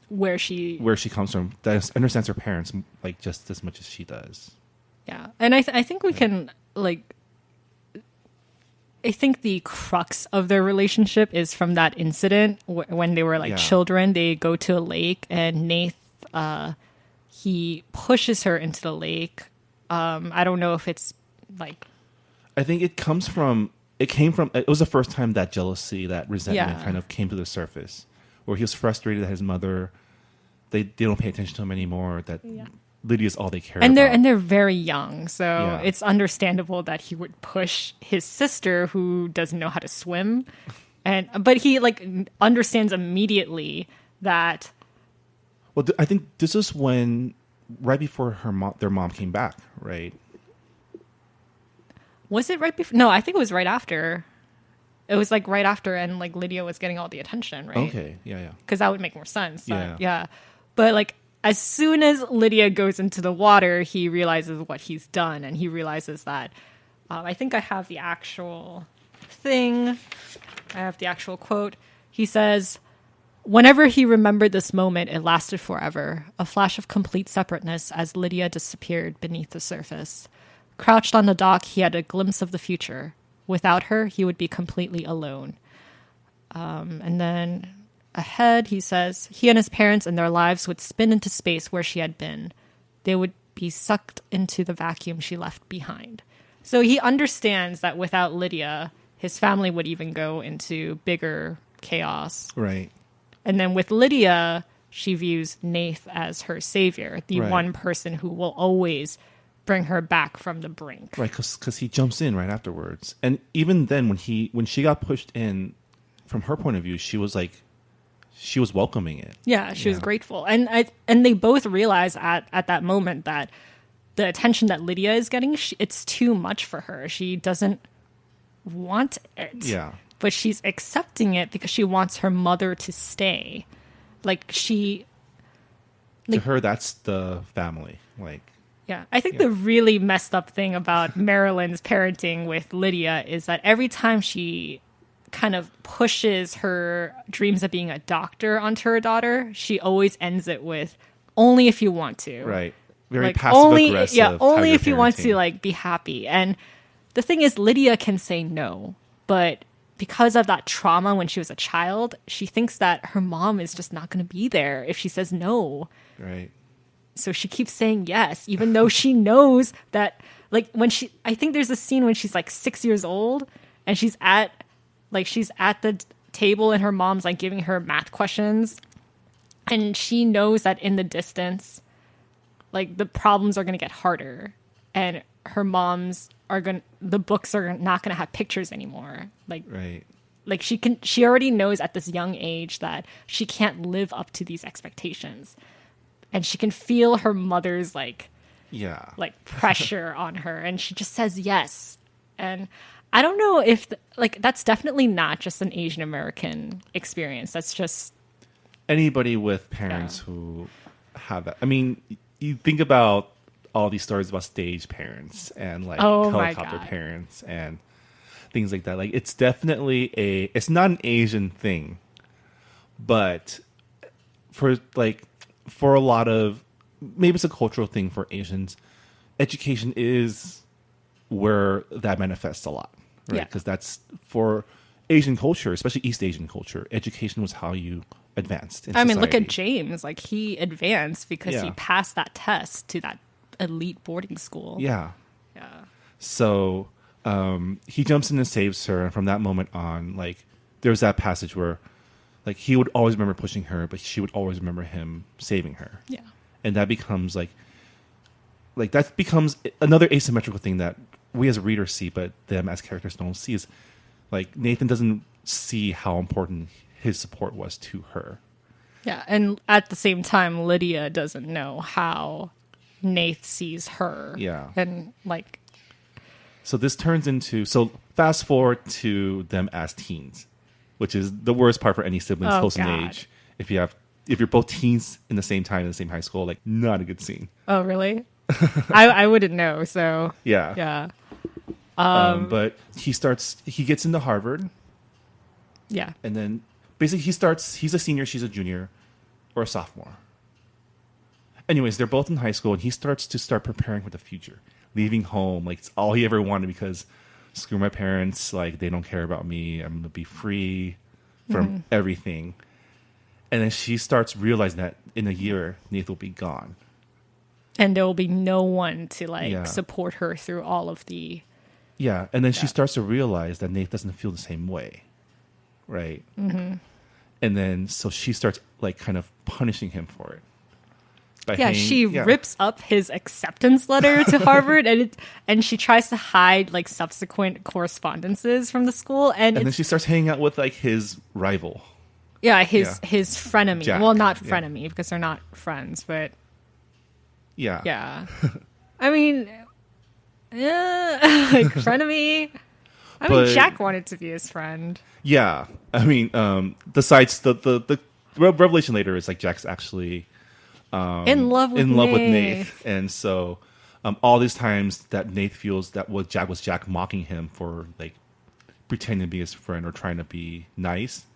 where she comes from, that understands her parents like just as much as she does. Yeah, and I think we can like. I think the crux of their relationship is from that incident when they were like children. They go to a lake, and Nath, he pushes her into the lake. I don't know if it's like. I think it was the first time that jealousy, that resentment kind of came to the surface, where he was frustrated that his mother, they don't pay attention to him anymore, that Lydia's all they care about. And they're very young, so it's understandable that he would push his sister who doesn't know how to swim. But he like understands immediately that. Well, I think this is right before their mom came back, right? Was it right before? No, I think it was right after. It was like right after, and like Lydia was getting all the attention, right? Okay, yeah. Because that would make more sense. Yeah. But like as soon as Lydia goes into the water, he realizes what he's done, and he realizes that. I think I have the actual thing. I have the actual quote. He says, "Whenever he remembered this moment, it lasted forever, a flash of complete separateness as Lydia disappeared beneath the surface. Crouched on the dock, he had a glimpse of the future. Without her, he would be completely alone." And then ahead, he says, he and his parents and their lives would spin into space where she had been. They would be sucked into the vacuum she left behind. So he understands that without Lydia, his family would even go into bigger chaos. Right. And then with Lydia, she views Nath as her savior, the one person who will always bring her back from the brink. Right, because he jumps in right afterwards. And even then, when she got pushed in, from her point of view, she was welcoming it. Yeah, she was grateful. And they both realize at that moment that the attention that Lydia is getting, it's too much for her. She doesn't want it. Yeah. But she's accepting it because she wants her mother to stay. To her, that's the family. Yeah, I think the really messed up thing about Marilyn's parenting with Lydia is that every time she kind of pushes her dreams of being a doctor onto her daughter, she always ends it with, "Only if you want to." Right. Very passive-aggressive. Yeah, only if you want to be happy. And the thing is, Lydia can say no, but because of that trauma when she was a child, she thinks that her mom is just not going to be there if she says no. Right. So she keeps saying yes, even though she knows that, I think there's a scene when she's 6 years old and she's at the table and her mom's giving her math questions. And she knows that in the distance, the problems are going to get harder and her the books are not going to have pictures anymore. Right. She already knows at this young age that she can't live up to these expectations. And she can feel her mother's pressure on her, and she just says yes. And I don't know if that's definitely not just an Asian American experience. That's just anybody with parents who have that. I mean, you think about all these stories about stage parents and helicopter parents, and things like that. Like it's definitely it's not an Asian thing, but for a lot of, maybe it's a cultural thing for Asians, education is where that manifests a lot, right? Yeah. Because that's for Asian culture, especially East Asian culture. Education was how you advanced in society. Look at James. Like, he advanced because he Yeah. passed that test to that elite boarding school. Yeah. Yeah. So he jumps in and saves her, and from that moment on, like, there's that passage where, like, he would always remember pushing her, but she would always remember him saving her. Yeah. And that becomes that becomes another asymmetrical thing that we as readers see, but them as characters don't see, is like Nathan doesn't see how important his support was to her. Yeah. And at the same time, Lydia doesn't know how Nath sees her. Yeah. And like, So this turns into, so fast forward to them as teens, which is the worst part for any siblings close in God. age. If you're both teens in the same time in the same high school, like, not a good scene. oh, really? I wouldn't know. So Yeah. yeah. But he gets into Harvard, Yeah. and then basically he's a senior, she's a junior or a sophomore. Anyways, they're both in high school, and he starts preparing for the future, leaving home. Like, it's all he ever wanted, because screw my parents, like, they don't care about me. I'm going to be free from everything. And then she starts realizing that in a year, Nath will be gone. And there will be no one to Yeah. support her through all of the. Yeah, and then she starts to realize that Nath doesn't feel the same way, right? Mm-hmm. And then so she starts like kind of punishing him for it. By She rips up his acceptance letter to Harvard, and she tries to hide like subsequent correspondences from the school, and then she starts hanging out with like his rival. his frenemy. Jack. Well, not Yeah. frenemy because they're not friends, but Yeah, yeah. I mean, like frenemy. I mean, But- Jack wanted to be his friend. yeah. I mean, the revelation later is like Jack's actually In love with Nath, and so all these times that Nath feels that was Jack mocking him for like pretending to be his friend or trying to be nice,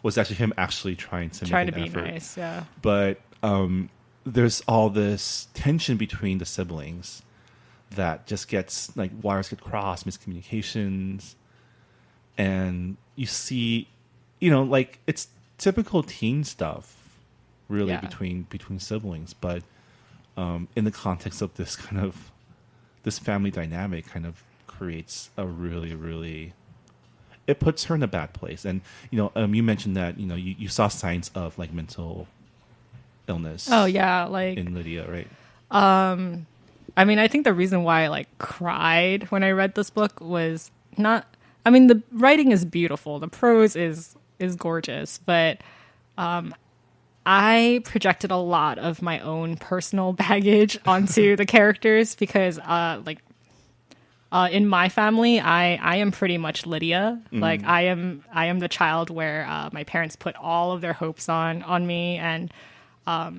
was actually him actually trying to Trying make to an be effort. nice, yeah. But there's all this tension between the siblings that just gets like wires get crossed, miscommunications, and you see, like it's typical teen stuff, really, Yeah. between siblings. But in the context of this kind of this family dynamic, kind of creates a really, really, it puts her in a bad place. And you mentioned that you saw signs of like mental illness. Oh yeah, like in Lydia, right? I mean, I think the reason why I like cried when I read this book was not. I mean, the writing is beautiful, the prose is gorgeous, but I projected a lot of my own personal baggage onto the characters because, in my family, I am pretty much Lydia. Like, I am the child where my parents put all of their hopes on me, and I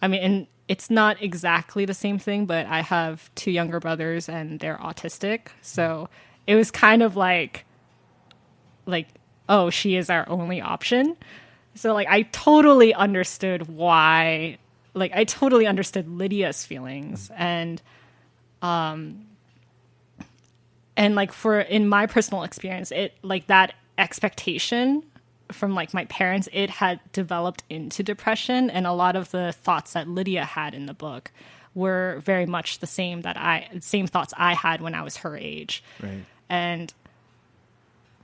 mean, and it's not exactly the same thing, but I have two younger brothers and they're autistic. So it was kind of like, oh, she is our only option. So like, I totally understood why, like, I totally understood Lydia's feelings. And like in my personal experience, it like that expectation from like my parents, it had developed into depression, and a lot of the thoughts that Lydia had in the book were very much the same thoughts I had when I was her age. Right. And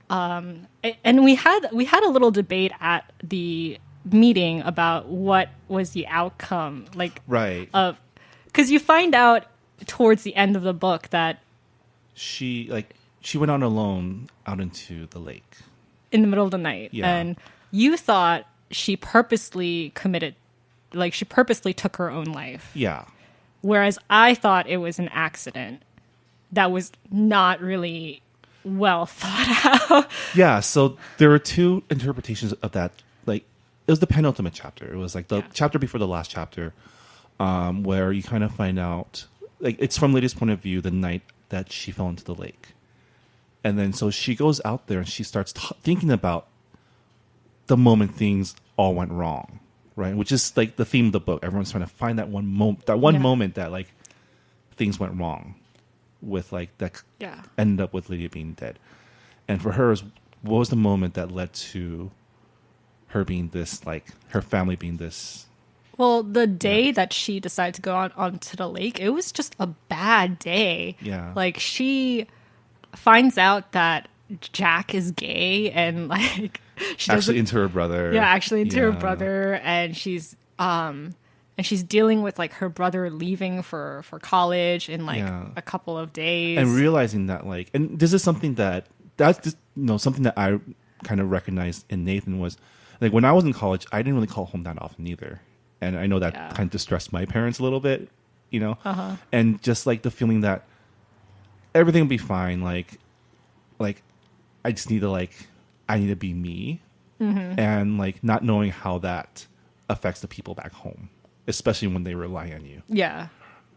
we had a little debate at the meeting about what was the outcome, like, Right. because you find out towards the end of the book that She went on alone out into the lake. in the middle of the night. Yeah. And you thought she purposely took her own life. Yeah. Whereas I thought it was an accident that was not really well thought out. Yeah, so there were two interpretations of that. Like, it was the penultimate chapter. It was like the chapter before the last chapter, where you kind of find out, like, it's from Lydia's point of view, the night that she fell into the lake. And then so she goes out there and she starts thinking about the moment things all went wrong, right? Which is like the theme of the book. Everyone's trying to find that one moment that like things went wrong with like that ended up with Lydia being dead. And for her, what was the moment that led to her being this, like her family being this? Well, the day that she decided to go onto the lake, it was just a bad day. Yeah. Like she finds out that Jack is gay and like she actually into her brother. Yeah, actually into her brother, and she's dealing with like her brother leaving for college in like a couple of days, and realizing that like, and this is something that's just, something that I kind of recognized in Nathan was like when I was in college, I didn't really call home that often either, and I know that kind of distressed my parents a little bit, and just like the feeling that everything will be fine, like I just need to I need to be me, and like not knowing how that affects the people back home, especially when they rely on you. Yeah.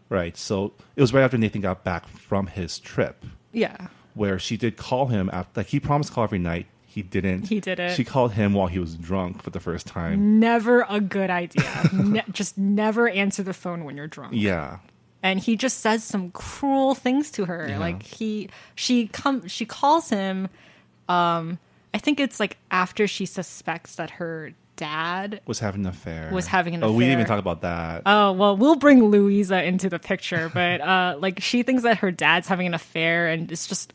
Right. So it was right after Nathan got back from his trip. Yeah. Where she did call him after, like he promised to call every night. He didn't. She called him while he was drunk for the first time. Never a good idea. Just never answer the phone when you're drunk. Yeah. And he just says some cruel things to her. Yeah. Like she calls him. I think it's like after she suspects that her dad was having an affair. Oh, we didn't even talk about that. Oh, well, we'll bring Louisa into the picture, but like she thinks that her dad's having an affair, and it's just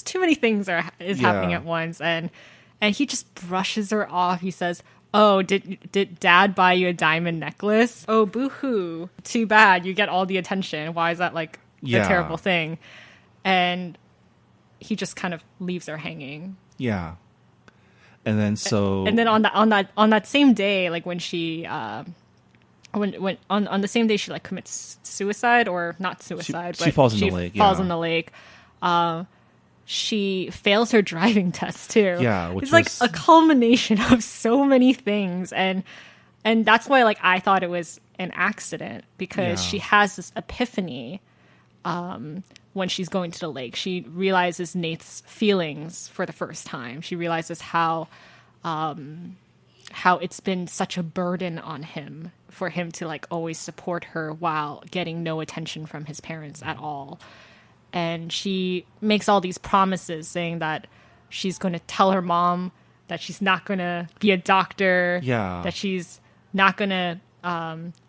too many things is happening at once, and he just brushes her off. He says, "Oh, did Dad buy you a diamond necklace? Oh, boo-hoo. Too bad. You get all the attention. Why is that like a terrible thing?" And he just kind of leaves her hanging. Yeah. And then on that same day, like when she when on the same day she like commits suicide, or not suicide, she falls in the lake. Falls in the lake. She fails her driving test too. Yeah, it's like a culmination of so many things, and that's why like I thought it was an accident, because she has this epiphany when she's going to the lake. She realizes Nate's feelings for the first time. She realizes how it's been such a burden on him for him to like always support her while getting no attention from his parents at all. And she makes all these promises saying that she's going to tell her mom that she's not going to be a doctor, that she's not going to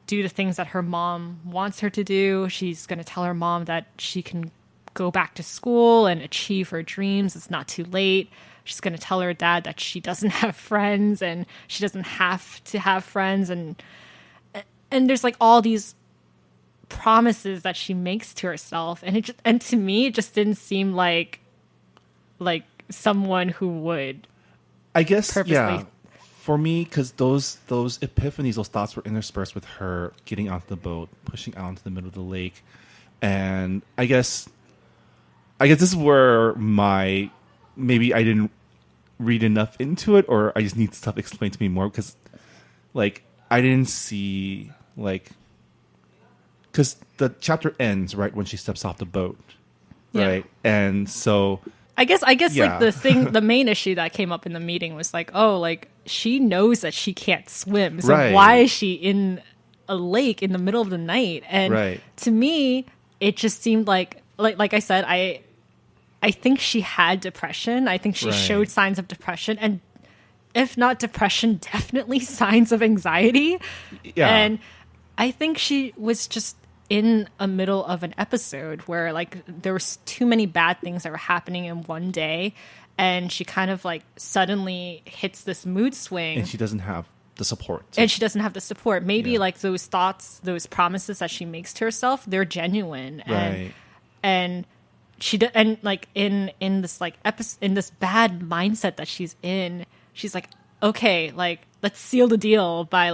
do the things that her mom wants her to do. She's going to tell her mom that she can go back to school and achieve her dreams. It's not too late. She's going to tell her dad that she doesn't have friends and she doesn't have to have friends. And there's like all these promises that she makes to herself. And to me, it just didn't seem like someone who would, I guess, purposely for me, because those epiphanies, those thoughts were interspersed with her getting onto the boat, pushing out into the middle of the lake. And I guess this is where maybe I didn't read enough into it, or I just need stuff explained to me more, because like I didn't see like, because the chapter ends right when she steps off the boat, right? And so I guess like the main issue that came up in the meeting was like, oh, like she knows that she can't swim, so why is she in a lake in the middle of the night? And to me, it just seemed like I said, I think she had depression. I think she showed signs of depression, and if not depression, definitely signs of anxiety. Yeah. And I think she was just in a middle of an episode where like there was too many bad things that were happening in one day, and she kind of like suddenly hits this mood swing, and she doesn't have the support. Maybe like those thoughts, those promises that she makes to herself, they're genuine, and she and like in this like in this bad mindset that she's in, she's like, okay, like let's seal the deal by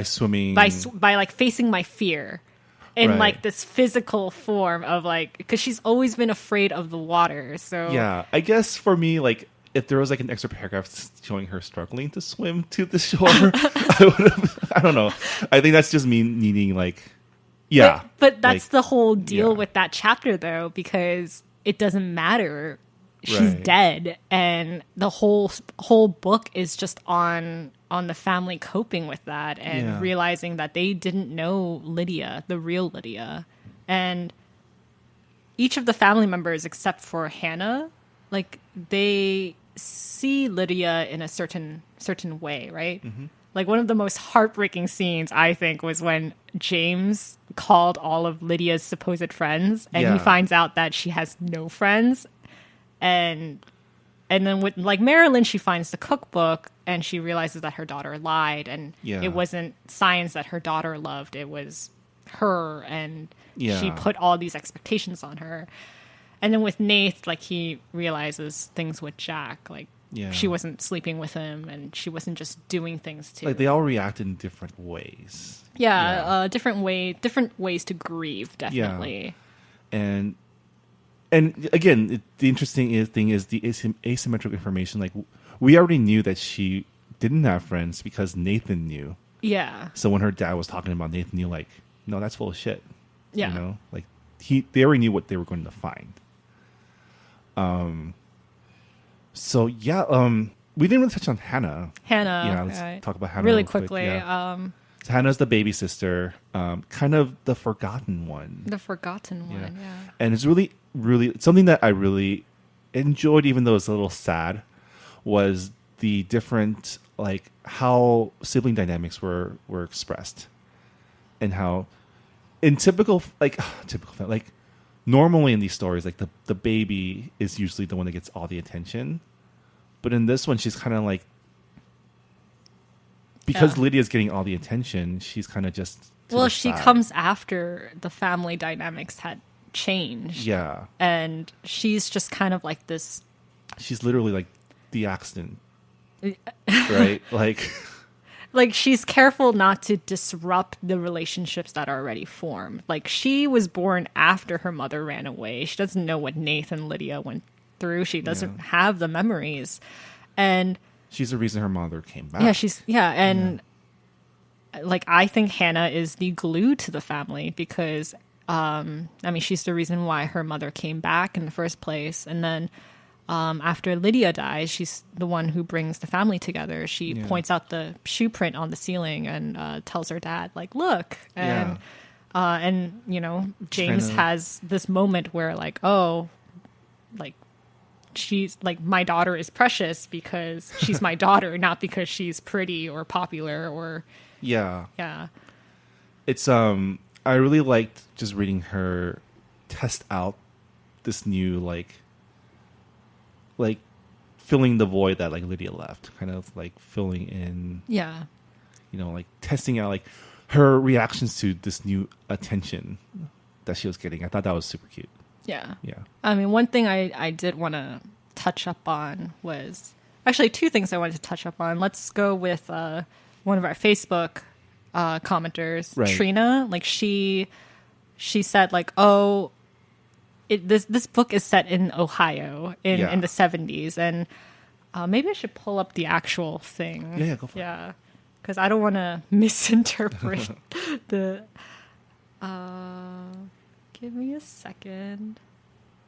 swimming, by like facing my fear in like this physical form of like, because she's always been afraid of the water. So yeah, I guess for me, like if there was like an extra paragraph showing her struggling to swim to the shore, I don't know. I think that's just me needing like, but that's like, the whole deal with that chapter though, because it doesn't matter she's Right. dead, and the whole book is just on the family coping with that and Yeah. realizing that they didn't know Lydia, the real Lydia, and each of the family members except for Hannah, like they see Lydia in a certain way, right? Like one of the most heartbreaking scenes, I think, was when James called all of Lydia's supposed friends, and he Yeah. finds out that she has no friends. And then with like Marilyn, she finds the cookbook and she realizes that her daughter lied, and Yeah. it wasn't science that her daughter loved, it was her, and Yeah. she put all these expectations on her. And then with Nath, like he realizes things with Jack, like Yeah. she wasn't sleeping with him and she wasn't just doing things to Like they all react in different ways. different ways to grieve, definitely. And again, the interesting thing is the asymmetric information. Like we already knew that she didn't have friends because Nathan knew. Yeah. So when her dad was talking about Nathan, knew like, no, that's full of shit. Yeah. You know, like they already knew what they were going to find. So yeah, we didn't really touch on Hannah. Yeah, let's talk about Hannah really real quick, quickly. yeah. So Hannah's the baby sister, kind of the forgotten one. The forgotten one, yeah. And it's really, really something that I really enjoyed, even though it's a little sad, was the different, like how sibling dynamics were expressed, and how in typical normally in these stories, like the baby is usually the one that gets all the attention, but in this one she's kind of like, because Lydia's getting all the attention, she's kind of just to the she side. comes after the family dynamics had changed. Yeah. And she's just kind of like this. She's literally like the accident. Right? Like she's careful not to disrupt the relationships that are already formed. Like she was born after her mother ran away. She doesn't know what Nathan and Lydia went through. She doesn't have the memories. And she's the reason her mother came back. Like I think Hannah is the glue to the family because she's the reason why her mother came back in the first place. And then after Lydia dies, she's the one who brings the family together. She points out the shoe print on the ceiling and tells her dad, like, look. And James has this moment where like, oh, like she's like, my daughter is precious because she's my daughter, not because she's pretty or popular or It's I really liked just reading her test out this new like filling the void that like Lydia left, kind of like filling in, like testing out like her reactions to this new attention that she was getting. I thought that was super cute. Yeah. Yeah. I mean, one thing I did want to touch up on was actually two things I wanted to touch up on. Let's go with one of our Facebook commenters, right. Trina. Like she said like, oh, this book is set in Ohio in the 70s, and maybe I should pull up the actual thing. Yeah, go for it. Yeah, because I don't want to misinterpret the. Give me a second.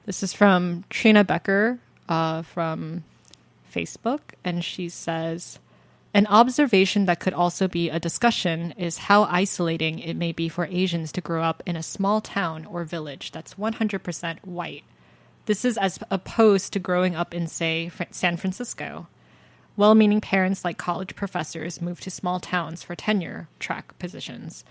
This is from Trina Becker from Facebook, and she says, an observation that could also be a discussion is how isolating it may be for Asians to grow up in a small town or village that's 100% white. This is as opposed to growing up in, say, San Francisco. Well-meaning parents like college professors move to small towns for tenure track positions.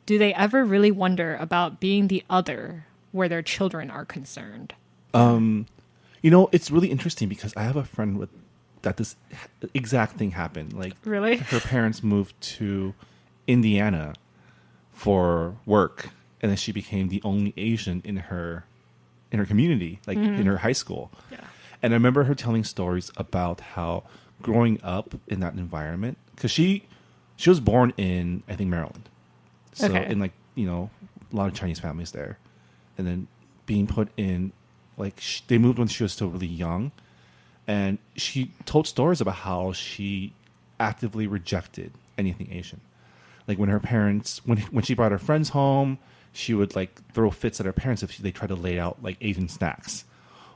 Do they ever really wonder about being the other where their children are concerned? It's really interesting because I have a friend that this exact thing happened. Like, really, her parents moved to Indiana for work, and then she became the only Asian in her community, like in her high school. Yeah. And I remember her telling stories about how growing up in that environment, because she was born in, I think, Maryland. So in like, a lot of Chinese families there. And then being put in, like, they moved when she was still really young. And she told stories about how she actively rejected anything Asian. Like when her parents, when she brought her friends home, she would like throw fits at her parents if they tried to lay out like Asian snacks.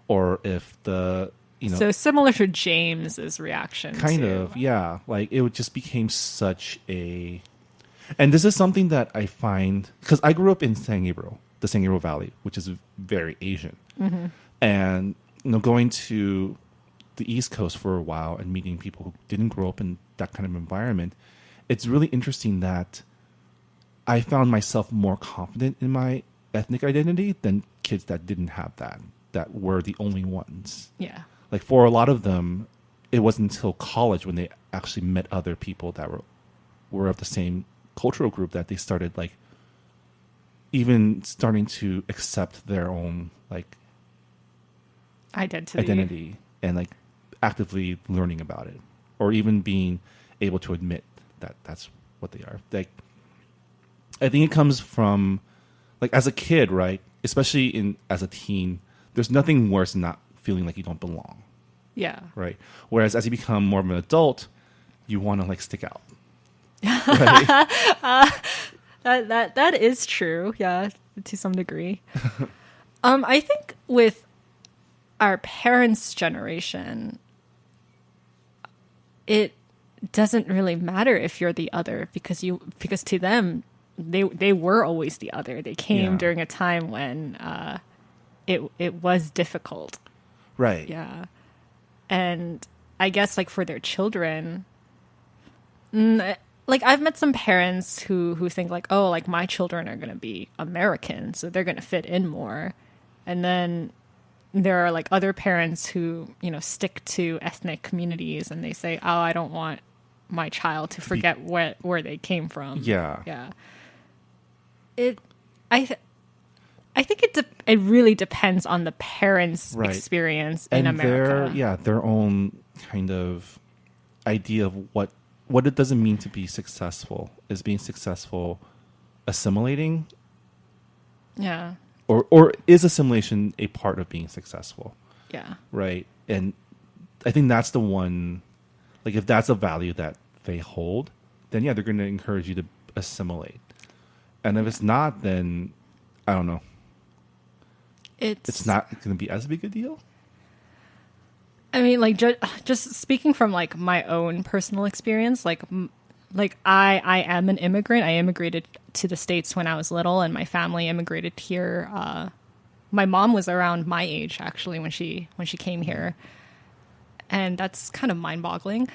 or if the, So similar to James's reaction. kind of, yeah, like it would just became such a, and this is something that I find, because I grew up in San Gabriel, the San Gabriel Valley, which is very Asian. And, going to the East Coast for a while and meeting people who didn't grow up in that kind of environment, it's really interesting that I found myself more confident in my ethnic identity than kids that didn't have that were the only ones. Yeah. Like for a lot of them, it wasn't until college when they actually met other people that were of the same cultural group that they started like even starting to accept their own like identity and like actively learning about it, or even being able to admit that that's what they are. Like, I think it comes from like as a kid, right? Especially as a teen, there's nothing worse than not feeling like you don't belong. Yeah. Right. Whereas as you become more of an adult, you want to like stick out. Right? That is true. Yeah, to some degree. I think with our parents' generation, it doesn't really matter if you're the other because to them they were always the other. They came during a time when it was difficult. Right. Yeah. And I guess like for their children, like I've met some parents who think like, oh, like my children are going to be American, so they're going to fit in more. And then there are like other parents who, stick to ethnic communities and they say, oh, I don't want my child to forget where they came from. Yeah. Yeah. I think it really depends on the parents' experience in America. Their own kind of idea of what it doesn't mean to be successful. Is being successful assimilating? Yeah. Or is assimilation a part of being successful? Yeah. Right. And I think that's the one, like if that's a value that they hold, then they're going to encourage you to assimilate. And if it's not, then I don't know. It's not going to be as big a deal. I mean, like just speaking from like my own personal experience, like I am an immigrant. I immigrated to the States when I was little, and my family immigrated here. My mom was around my age actually when she came here, and that's kind of mind-boggling.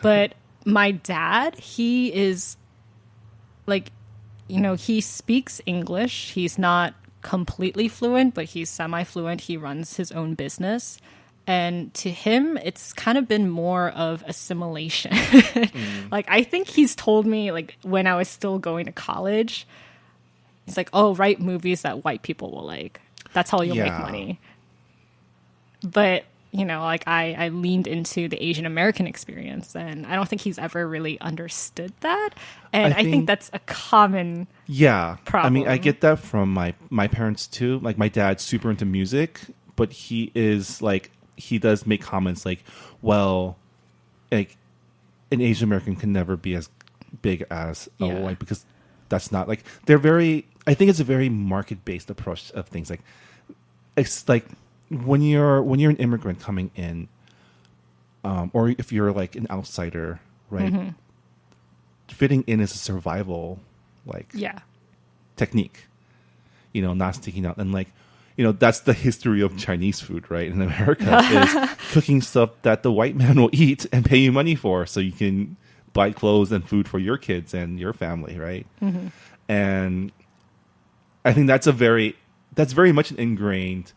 But my dad, he is like, he speaks English. He's not completely fluent, but he's semi-fluent. He runs his own business. And to him, it's kind of been more of assimilation. Like, I think he's told me, like, when I was still going to college, he's like, oh, write movies that white people will like. That's how you'll make money. But, like, I leaned into the Asian American experience, and I don't think he's ever really understood that. And I think that's a common problem. I mean, I get that from my parents, too. Like, my dad's super into music, but he is, like, he does make comments like, well, like an Asian American can never be as big as a white, because that's not like, they're very, I think it's a very market based approach of things. Like it's like when you're an immigrant coming in, or if you're like an outsider, right? Fitting in is a survival technique, not sticking out. And like, that's the history of Chinese food, right? In America, is cooking stuff that the white man will eat and pay you money for, so you can buy clothes and food for your kids and your family, right? And I think that's very much an ingrained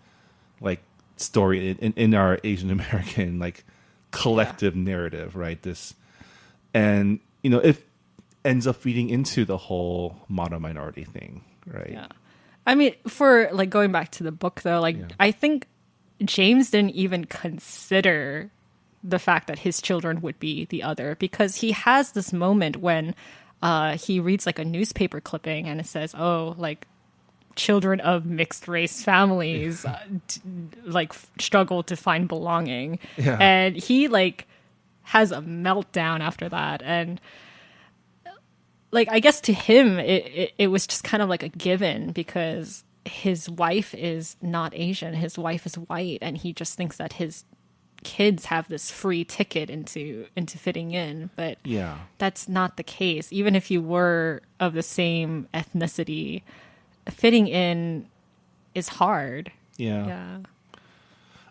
like story in our Asian American like collective narrative, right? And it ends up feeding into the whole model minority thing, right? Yeah. I mean, for like going back to the book though, like I think James didn't even consider the fact that his children would be the other, because he has this moment when he reads like a newspaper clipping and it says, oh, like children of mixed race families like struggle to find belonging. And he like has a meltdown after that. And like, I guess to him, it was just kind of like a given, because his wife is not Asian. His wife is white, and he just thinks that his kids have this free ticket into fitting in. But Yeah. that's not the case. Even if you were of the same ethnicity, fitting in is hard. Yeah. Yeah.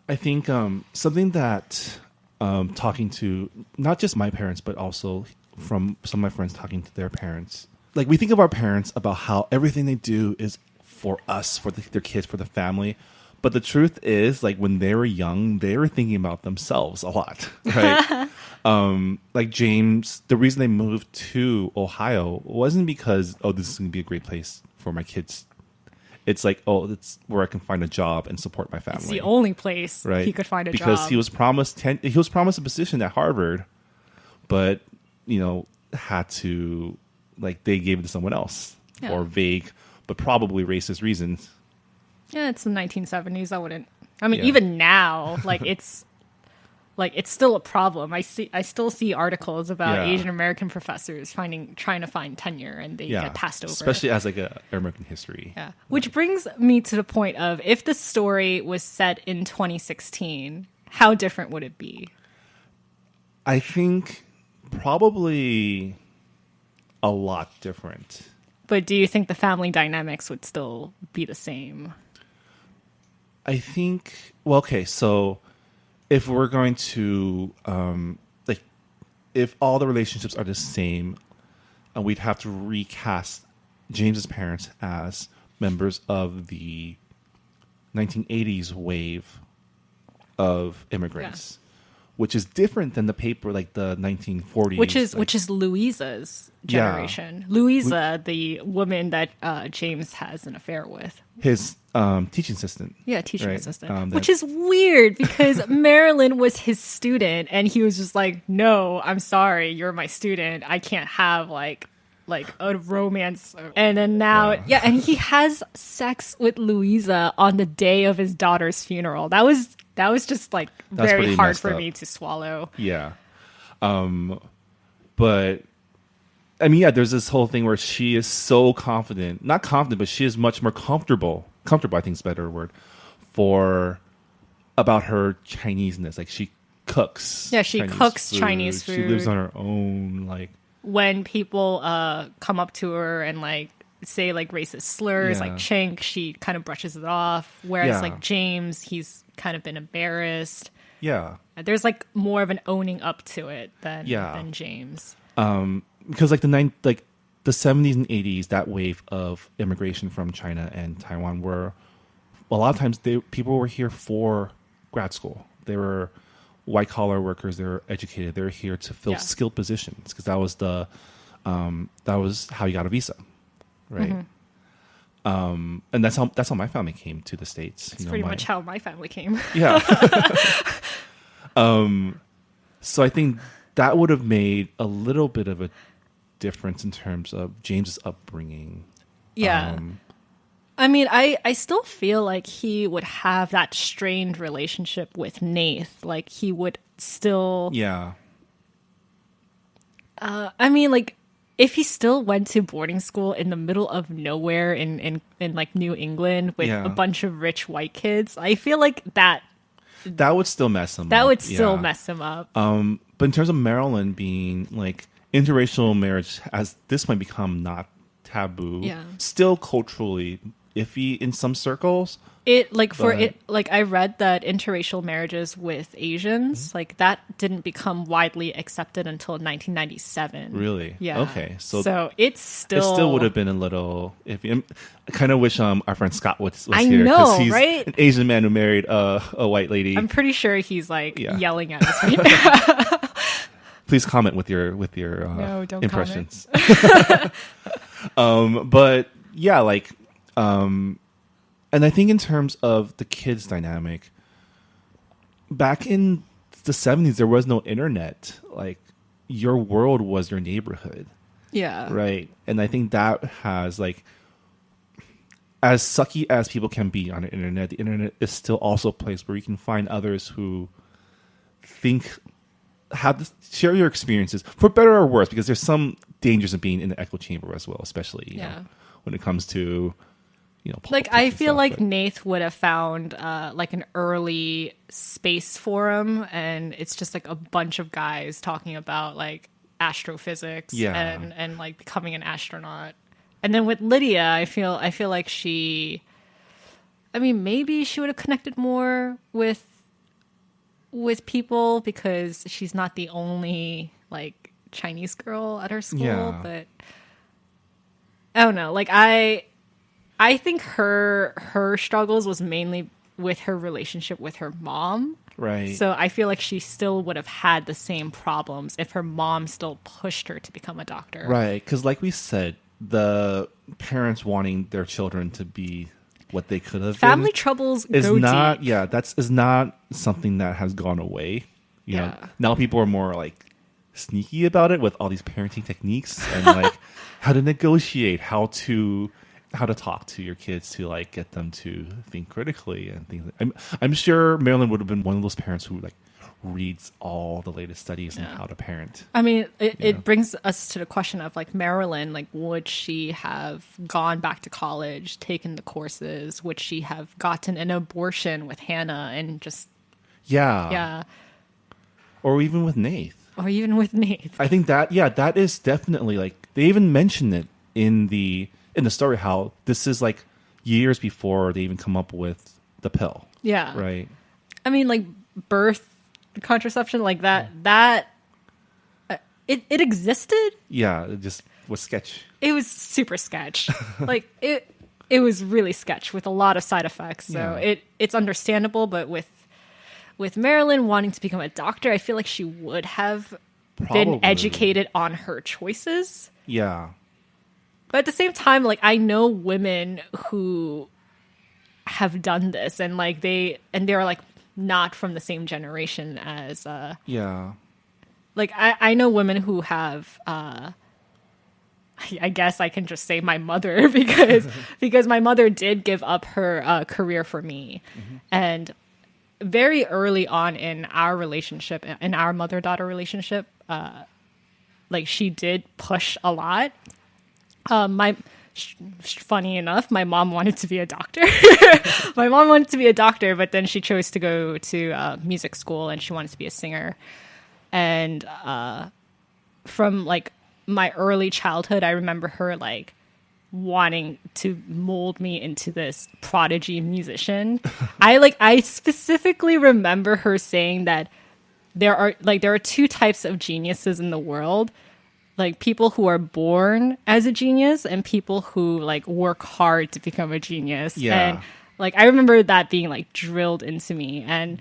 I think something that talking to not just my parents, but also from some of my friends talking to their parents, like we think of our parents about how everything they do is for us, for their kids, for the family. But the truth is, like when they were young, they were thinking about themselves a lot, right? Like James, the reason they moved to Ohio wasn't because, oh, this is going to be a great place for my kids. It's like, oh, it's where I can find a job and support my family. It's the only place right? he could find a job. Because he was promised a position at Harvard, but had to, like, they gave it to someone else for vague but probably racist reasons. Yeah, it's the 1970s. Even now, it's still a problem. I still see articles about Asian American professors trying to find tenure, and they get passed over. Especially as like a American history. Yeah. Which brings me to the point of, if the story was set in 2016, how different would it be? I think probably a lot different. But do you think the family dynamics would still be the same? I think, well, okay, so if we're going to, if all the relationships are the same, we'd have to recast James's parents as members of the 1980s wave of immigrants, which is different than the paper, like the 1940s. Which is Louisa's generation. Yeah. Louisa, the woman that James has an affair with. His teaching assistant. Yeah, teaching assistant. Which is weird because Marilyn was his student, and he was just like, no, I'm sorry, you're my student. I can't have like a romance. And then now, and he has sex with Louisa on the day of his daughter's funeral. That was just like very hard for me to swallow. Yeah. But I mean, there's this whole thing where she is so confident, not confident, but she is much more comfortable, I think is a better word, about her Chineseness. Like she cooks. Yeah, she cooks Chinese food. She lives on her own. Like when people come up to her and like say like racist slurs like chink, she kind of brushes it off. Whereas like James, he's kind of been embarrassed. Yeah. There's like more of an owning up to it than James. Because like the 70s and 80s, that wave of immigration from China and Taiwan were a lot of times people were here for grad school. They were white collar workers. They were educated. They were here to fill skilled positions because that was how you got a visa, right? Mm-hmm. And that's how my family came to the States. That's pretty much how my family came. Yeah. So I think that would have made a little bit of a difference in terms of James's upbringing. Yeah. I mean, I still feel like he would have that strained relationship with Nath. Like he would still. Yeah. I mean, like if he still went to boarding school in the middle of nowhere in like New England with a bunch of rich white kids, I feel like that would still mess him up. That would still mess him up. But in terms of Maryland being like interracial marriage, as this might become not taboo, still culturally iffy in some circles. I read that interracial marriages with Asians, like that didn't become widely accepted until 1997. Really? Yeah. Okay. So it still would have been a little iffy. I kind of wish our friend Scott was I here. know, he's right? An Asian man who married a white lady. I'm pretty sure he's like yelling at us right now. Please comment with your no, don't impressions. But yeah, like. And I think in terms of the kids dynamic, back in the 70s, there was no internet. Like your world was your neighborhood. Yeah. Right. And I think that has like, as sucky as people can be on the internet is still also a place where you can find others who share your experiences for better or worse, because there's some dangers of being in the echo chamber as well, especially, you know, when it comes to, Like, I feel like Nath would have found like an early space forum, and it's just like a bunch of guys talking about like astrophysics and like becoming an astronaut. And then with Lydia, I feel like maybe she would have connected more with people because she's not the only like Chinese girl at her school, but I don't know. Like I think her struggles was mainly with her relationship with her mom. Right. So I feel like she still would have had the same problems if her mom still pushed her to become a doctor. Right. Because like we said, the parents wanting their children to be what they could have Family been troubles is go not, deep. yeah, is not something that has gone away. You know, now people are more like sneaky about it with all these parenting techniques and like how to negotiate, how to talk to your kids to like get them to think critically and things. I'm sure Marilyn would have been one of those parents who like reads all the latest studies on how to parent. I mean, it brings us to the question of like Marilyn, like would she have gone back to college, taken the courses? Would she have gotten an abortion with Hannah and just or even with Nath? Or even with Nath. I think that that is definitely like they even mention it in the story how this is like years before they even come up with the pill. Yeah. Right. I mean, like birth contraception like that it existed. Yeah, it just was sketch. It was super sketch. Like it was really sketch with a lot of side effects. So it's understandable, but with Marilyn wanting to become a doctor, I feel like she would have been educated on her choices. Yeah. But at the same time, like I know women who have done this and like they're like not from the same generation as like I know women who have I guess I can just say my mother because my mother did give up her career for me. And very early on in our relationship, in our mother-daughter relationship, like she did push a lot. Funny enough, my mom wanted to be a doctor. My mom wanted to be a doctor, but then she chose to go to music school and she wanted to be a singer. And from like my early childhood, I remember her like wanting to mold me into this prodigy musician. I specifically remember her saying that there are two types of geniuses in the world. Like people who are born as a genius and people who like work hard to become a genius. Yeah. And like I remember that being like drilled into me. And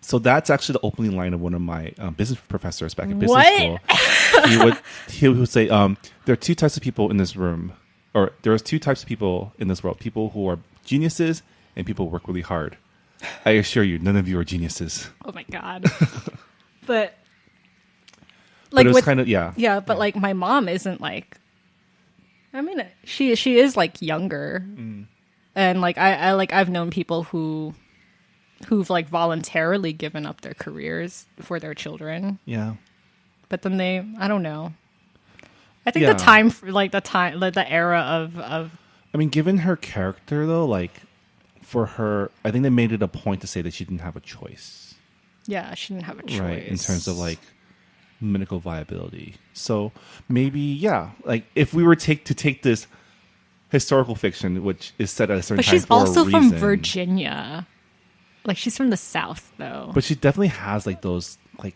so that's actually the opening line of one of my business professors back in business school. He would say, there are two types of people in this room, or there's two types of people in this world: people who are geniuses and people who work really hard. I assure you, none of you are geniuses. Oh my god! But like it was kind of but like my mom isn't like. I mean, she is like younger, and like I've known people who've like voluntarily given up their careers for their children. Yeah. But then I don't know. I think the era of I mean, given her character though, like for her, I think they made it a point to say that she didn't have a choice. Yeah, she didn't have a choice. Right, in terms of like medical viability. So maybe, like if we were to take this historical fiction, which is set at a certain time for a reason. But she's also from Virginia. Like she's from the South though. But she definitely has like those like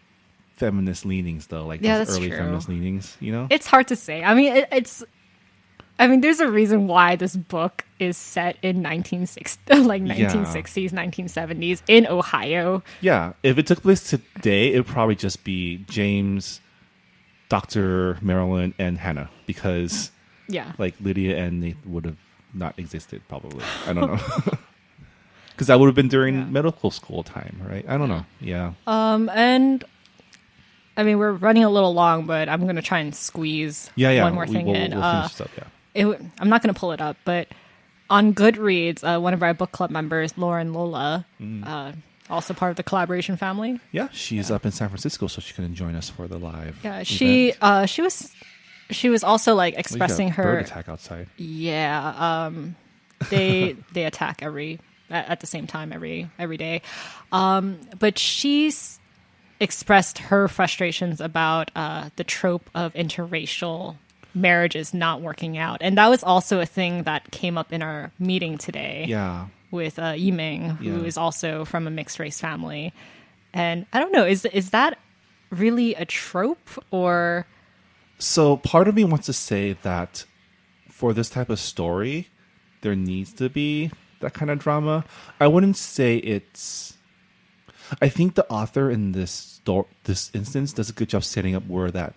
feminist leanings though, like those early true. feminist leanings, you know? It's hard to say. I mean, there's a reason why this book is set in 1960s, 1970s in Ohio. Yeah, if it took place today, it would probably just be James, Dr. Marilyn, and Hannah, because like Lydia and Nate would have not existed probably. I don't know. Because that would have been during medical school time, right? I don't know. Yeah. And I mean, we're running a little long, but I'm going to try and squeeze one more thing in. We'll finish this up, I'm not going to pull it up, but on Goodreads, one of our book club members, Lauren Lola, also part of the collaboration family. Yeah, she's up in San Francisco, so she couldn't join us for the live. Yeah, event. she she was also like Well, you got expressing a her. bird attack outside. Yeah, they attack at the same time every day, but she's expressed her frustrations about the trope of interracial marriages not working out, and that was also a thing that came up in our meeting today. Yeah. With Yiming, who Yeah. is also from a mixed race family, and I don't know, is that really a trope or? So part of me wants to say that for this type of story, there needs to be that kind of drama. I wouldn't say it's. I think the author in this instance does a good job setting up where that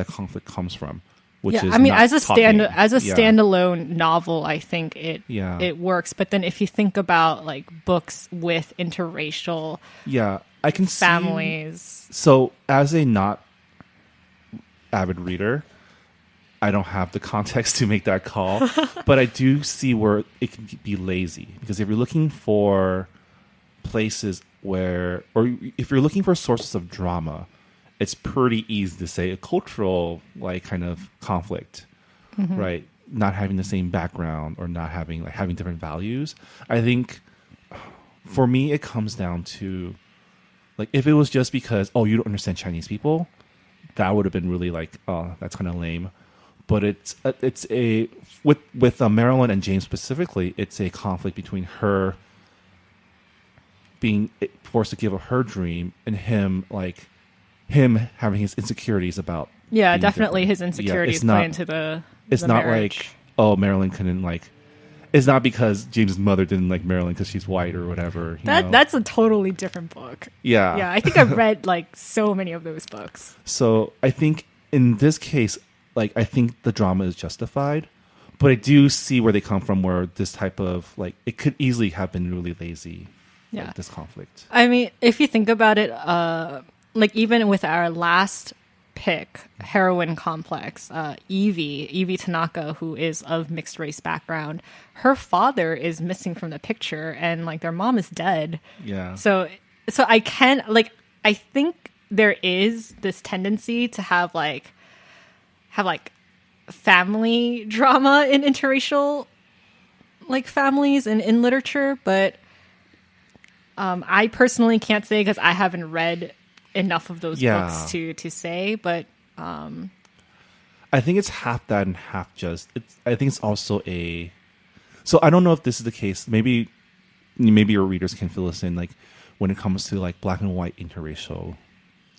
conflict comes from. Which is I mean, not as a talking. standalone novel, I think it works. But then if you think about like books with interracial I can families, So as a not avid reader, I don't have the context to make that call, but I do see where it can be lazy, because if you're looking for places where, or if you're looking for sources of drama, it's pretty easy to say a cultural like kind of conflict, right? Not having the same background or not having having different values. I think for me, it comes down to like, if it was just because, oh, you don't understand Chinese people, that would have been really like, oh, that's kind of lame. But it's a with Marilyn and James specifically, it's a conflict between her being forced to give up her dream and him having his insecurities about being definitely different. his insecurities it's not, play into the it's the not marriage. like, oh, Marilyn couldn't like, it's not because James's mother didn't like Marilyn because she's white or whatever. You know? That's a totally different book. Yeah. I think I've read like so many of those books. So I think in this case, like, I think the drama is justified, but I do see where they come from, where this type of like, it could easily have been really lazy. Yeah. Like, this conflict. I mean, if you think about it, like even with our last pick, heroine complex, Evie Tanaka, who is of mixed race background, her father is missing from the picture, and like their mom is dead. Yeah. So I think there is this tendency to have family drama in interracial like families and in literature, but I personally can't say because I haven't read enough of those books to say, but I think it's half that and half just. I think it's also a. So I don't know if this is the case. Maybe your readers can fill us in. Like, when it comes to like black and white interracial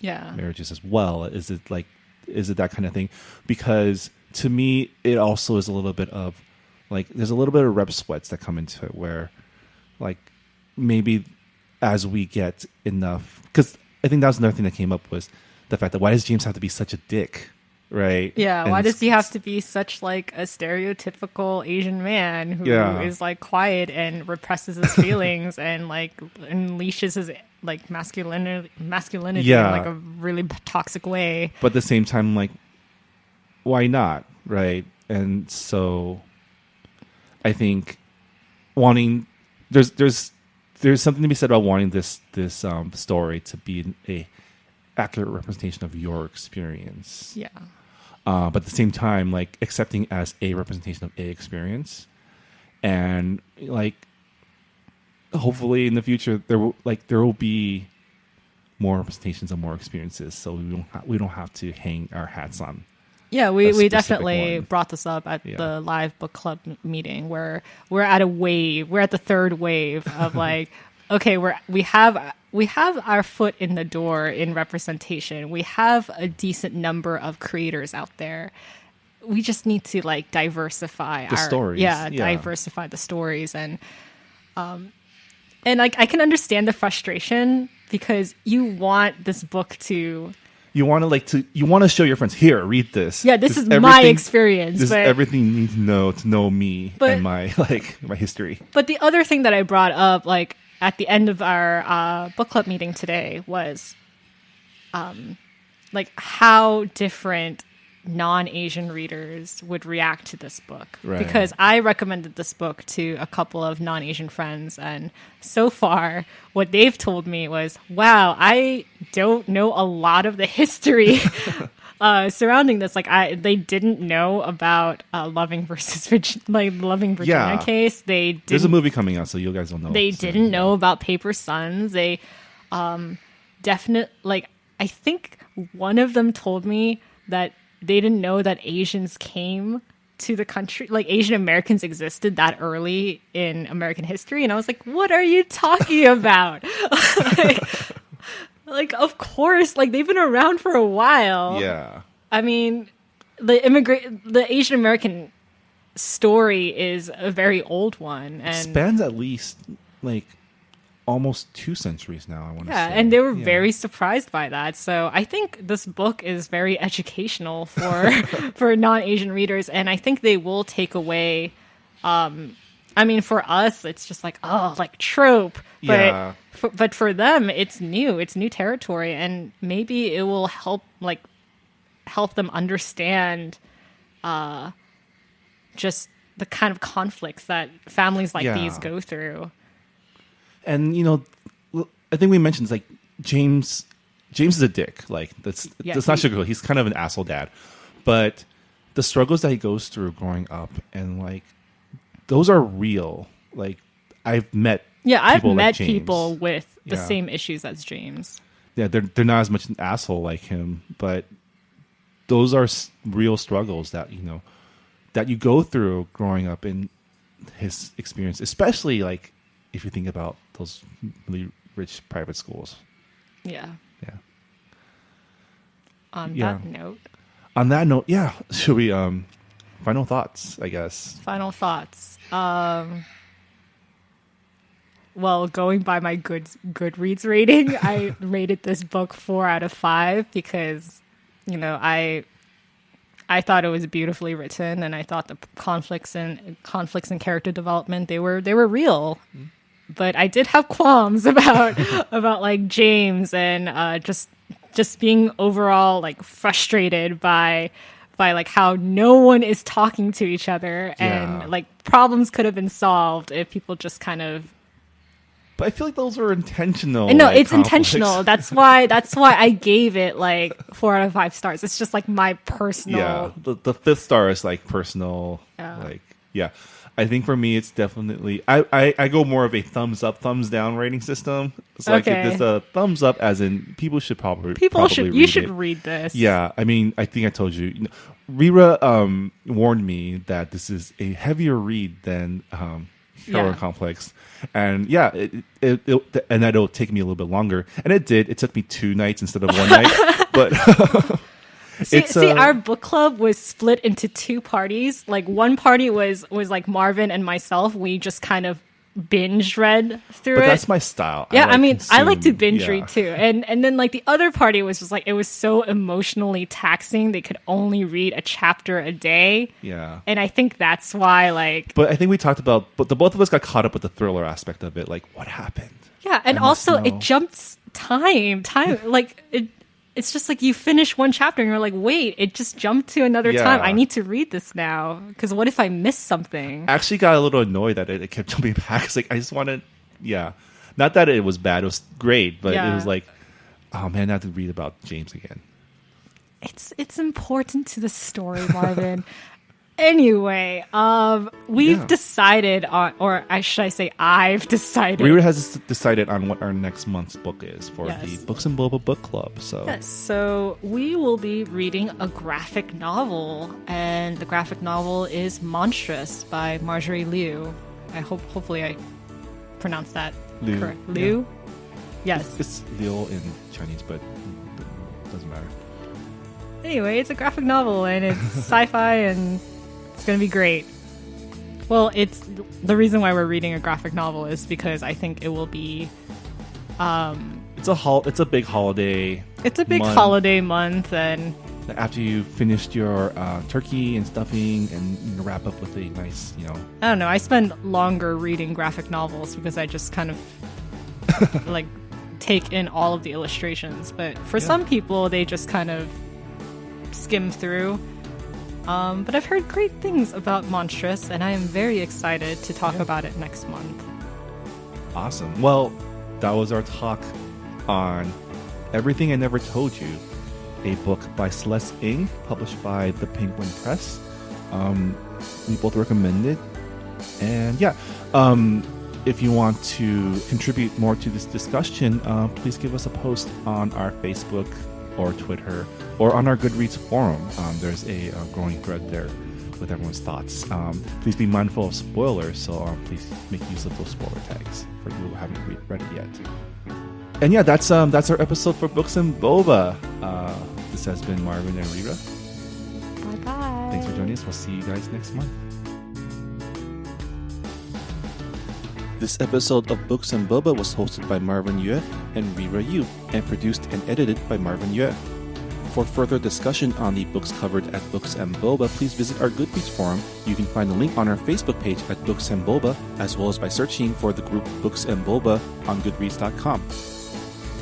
marriages as well, is it that kind of thing? Because to me, it also is a little bit of like, there's a little bit of rep sweats that come into it, where like maybe as we get enough, because I think that was another thing that came up, was the fact that why does James have to be such a dick, right? Yeah, and why does he have to be such like a stereotypical Asian man who is like quiet and represses his feelings and like unleashes his like masculinity in like a really toxic way? But at the same time, like, why not, right? And so I think wanting there's something to be said about wanting this story to be a accurate representation of your experience. Yeah. But at the same time, like, accepting as a representation of a experience, and like, hopefully in the future there will be more representations of more experiences, so we don't have to hang our hats on. Yeah, we definitely brought this up at the live book club meeting, where we're at the third wave of like, okay, we have our foot in the door in representation. We have a decent number of creators out there. We just need to like diversify the stories. Diversify the stories, and like I can understand the frustration, because you want this book to. You want to show your friends, here, read this. Yeah, this is my experience. This is everything you need to know me and my history. But the other thing that I brought up, like at the end of our book club meeting today, was like how different non-Asian readers would react to this book. Right. Because I recommended this book to a couple of non-Asian friends, and so far what they've told me was, wow, I don't know a lot of the history surrounding this. Like they didn't know about Loving versus Loving Virginia case. There's a movie coming out, so you guys don't know. They didn't know about Paper Sons. They definitely I think one of them told me that they didn't know that Asians came to the country, like Asian Americans existed that early in American history. And I was like, what are you talking about? like, of course, like they've been around for a while. Yeah. I mean, the Asian American story is a very old one. And it spans at least like almost 2 centuries now, I want to say. And they were very surprised by that. So I think this book is very educational for for non-Asian readers, and I think they will take away I mean, for us it's just like, oh, like trope, but but for them it's new territory, and maybe it will help them understand just the kind of conflicts that families like these go through. And I think we mentioned like James is a dick. Like that's not sugarcoat. He's kind of an asshole dad, but the struggles that he goes through growing up, and like those are real. Like I've met people with the same issues as James. Yeah, they're not as much an asshole like him, but those are real struggles that that you go through growing up in his experience, especially like if you think about those really rich private schools. Yeah. Yeah. On that note. On that note, yeah. Should we final thoughts, I guess. Final thoughts. Well, going by my Goodreads rating, I rated this book 4 out of 5 because, I thought it was beautifully written, and I thought the conflicts and character development, they were real. Mm-hmm. But I did have qualms about like James, and just being overall like frustrated by like how no one is talking to each other, and like problems could have been solved if people just kind of. But I feel like those are intentional. No, it's intentional. That's why I gave it like 4 out of 5 stars. It's just like my personal. Yeah, the 5th star is like personal. I think for me, it's definitely I go more of a thumbs up, thumbs down rating system. It's like if there's a thumbs up, as in people should probably read this. Yeah, I mean, I think I told you, Rira warned me that this is a heavier read than Horror Complex, and and that it'll take me a little bit longer, and it did. It took me 2 nights instead of 1 night, but. See, our book club was split into 2 parties. Like one party was like Marvin and myself. We just kind of binge read through it. But that's my style. Yeah, I like to binge read too. And then like the other party was just like, it was so emotionally taxing. They could only read a chapter a day. Yeah. And I think that's why like. But I think we talked about, but the both of us got caught up with the thriller aspect of it. Like, what happened? Yeah, and also it jumps time like it. It's just like you finish one chapter and you're like, wait, it just jumped to another time. I need to read this now because what if I miss something? I actually got a little annoyed that it kept jumping back. It's like, I just wanted, not that it was bad. It was great, but it was like, oh man, I have to read about James again. It's important to the story, Marvin. Anyway, we've decided on, or should I say I've decided. Rira has decided on what our next month's book is for the Books and Boba book club. So we will be reading a graphic novel, and the graphic novel is Monstrous by Marjorie Liu. Hopefully I pronounced that correct. Liu? Yeah. Yes. It's Liu in Chinese, but it doesn't matter. Anyway, it's a graphic novel, and it's sci-fi, and it's going to be great. Well, it's the reason why we're reading a graphic novel is because I think it will be. It's a big holiday. It's a big holiday month, and after you finished your turkey and stuffing, and wrap up with a nice, I don't know. I spend longer reading graphic novels because I just kind of like take in all of the illustrations. But for some people, they just kind of skim through. But I've heard great things about Monstrous, and I am very excited to talk about it next month. Awesome. Well, that was our talk on Everything I Never Told You a book by Celeste Ng, published by the Penguin Press. We both recommend it. And yeah, if you want to contribute more to this discussion, please give us a post on our Facebook or Twitter or on our Goodreads forum. There's a growing thread there with everyone's thoughts. Please be mindful of spoilers, so please make use of those spoiler tags for people who haven't read it yet. And yeah, that's our episode for Books and Boba. This has been Marvin and Rira. Bye-bye. Thanks for joining us. We'll see you guys next month. This episode of Books and Boba was hosted by Marvin Yue and Rira Yu and produced and edited by Marvin Yue. For further discussion on the books covered at Books and Boba, please visit our Goodreads forum. You can find the link on our Facebook page at Books and Boba, as well as by searching for the group Books and Boba on Goodreads.com.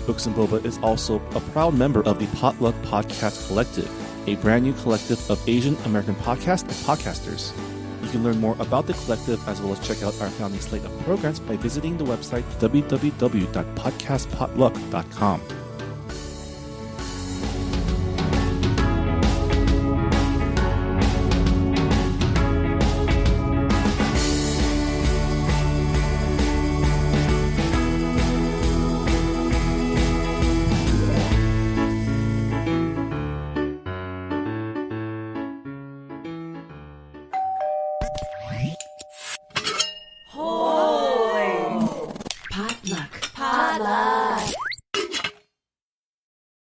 Books and Boba is also a proud member of the Potluck Podcast Collective, a brand new collective of Asian American podcasts and podcasters. You can learn more about the collective as well as check out our founding slate of programs by visiting the website www.podcastpotluck.com. Potluck.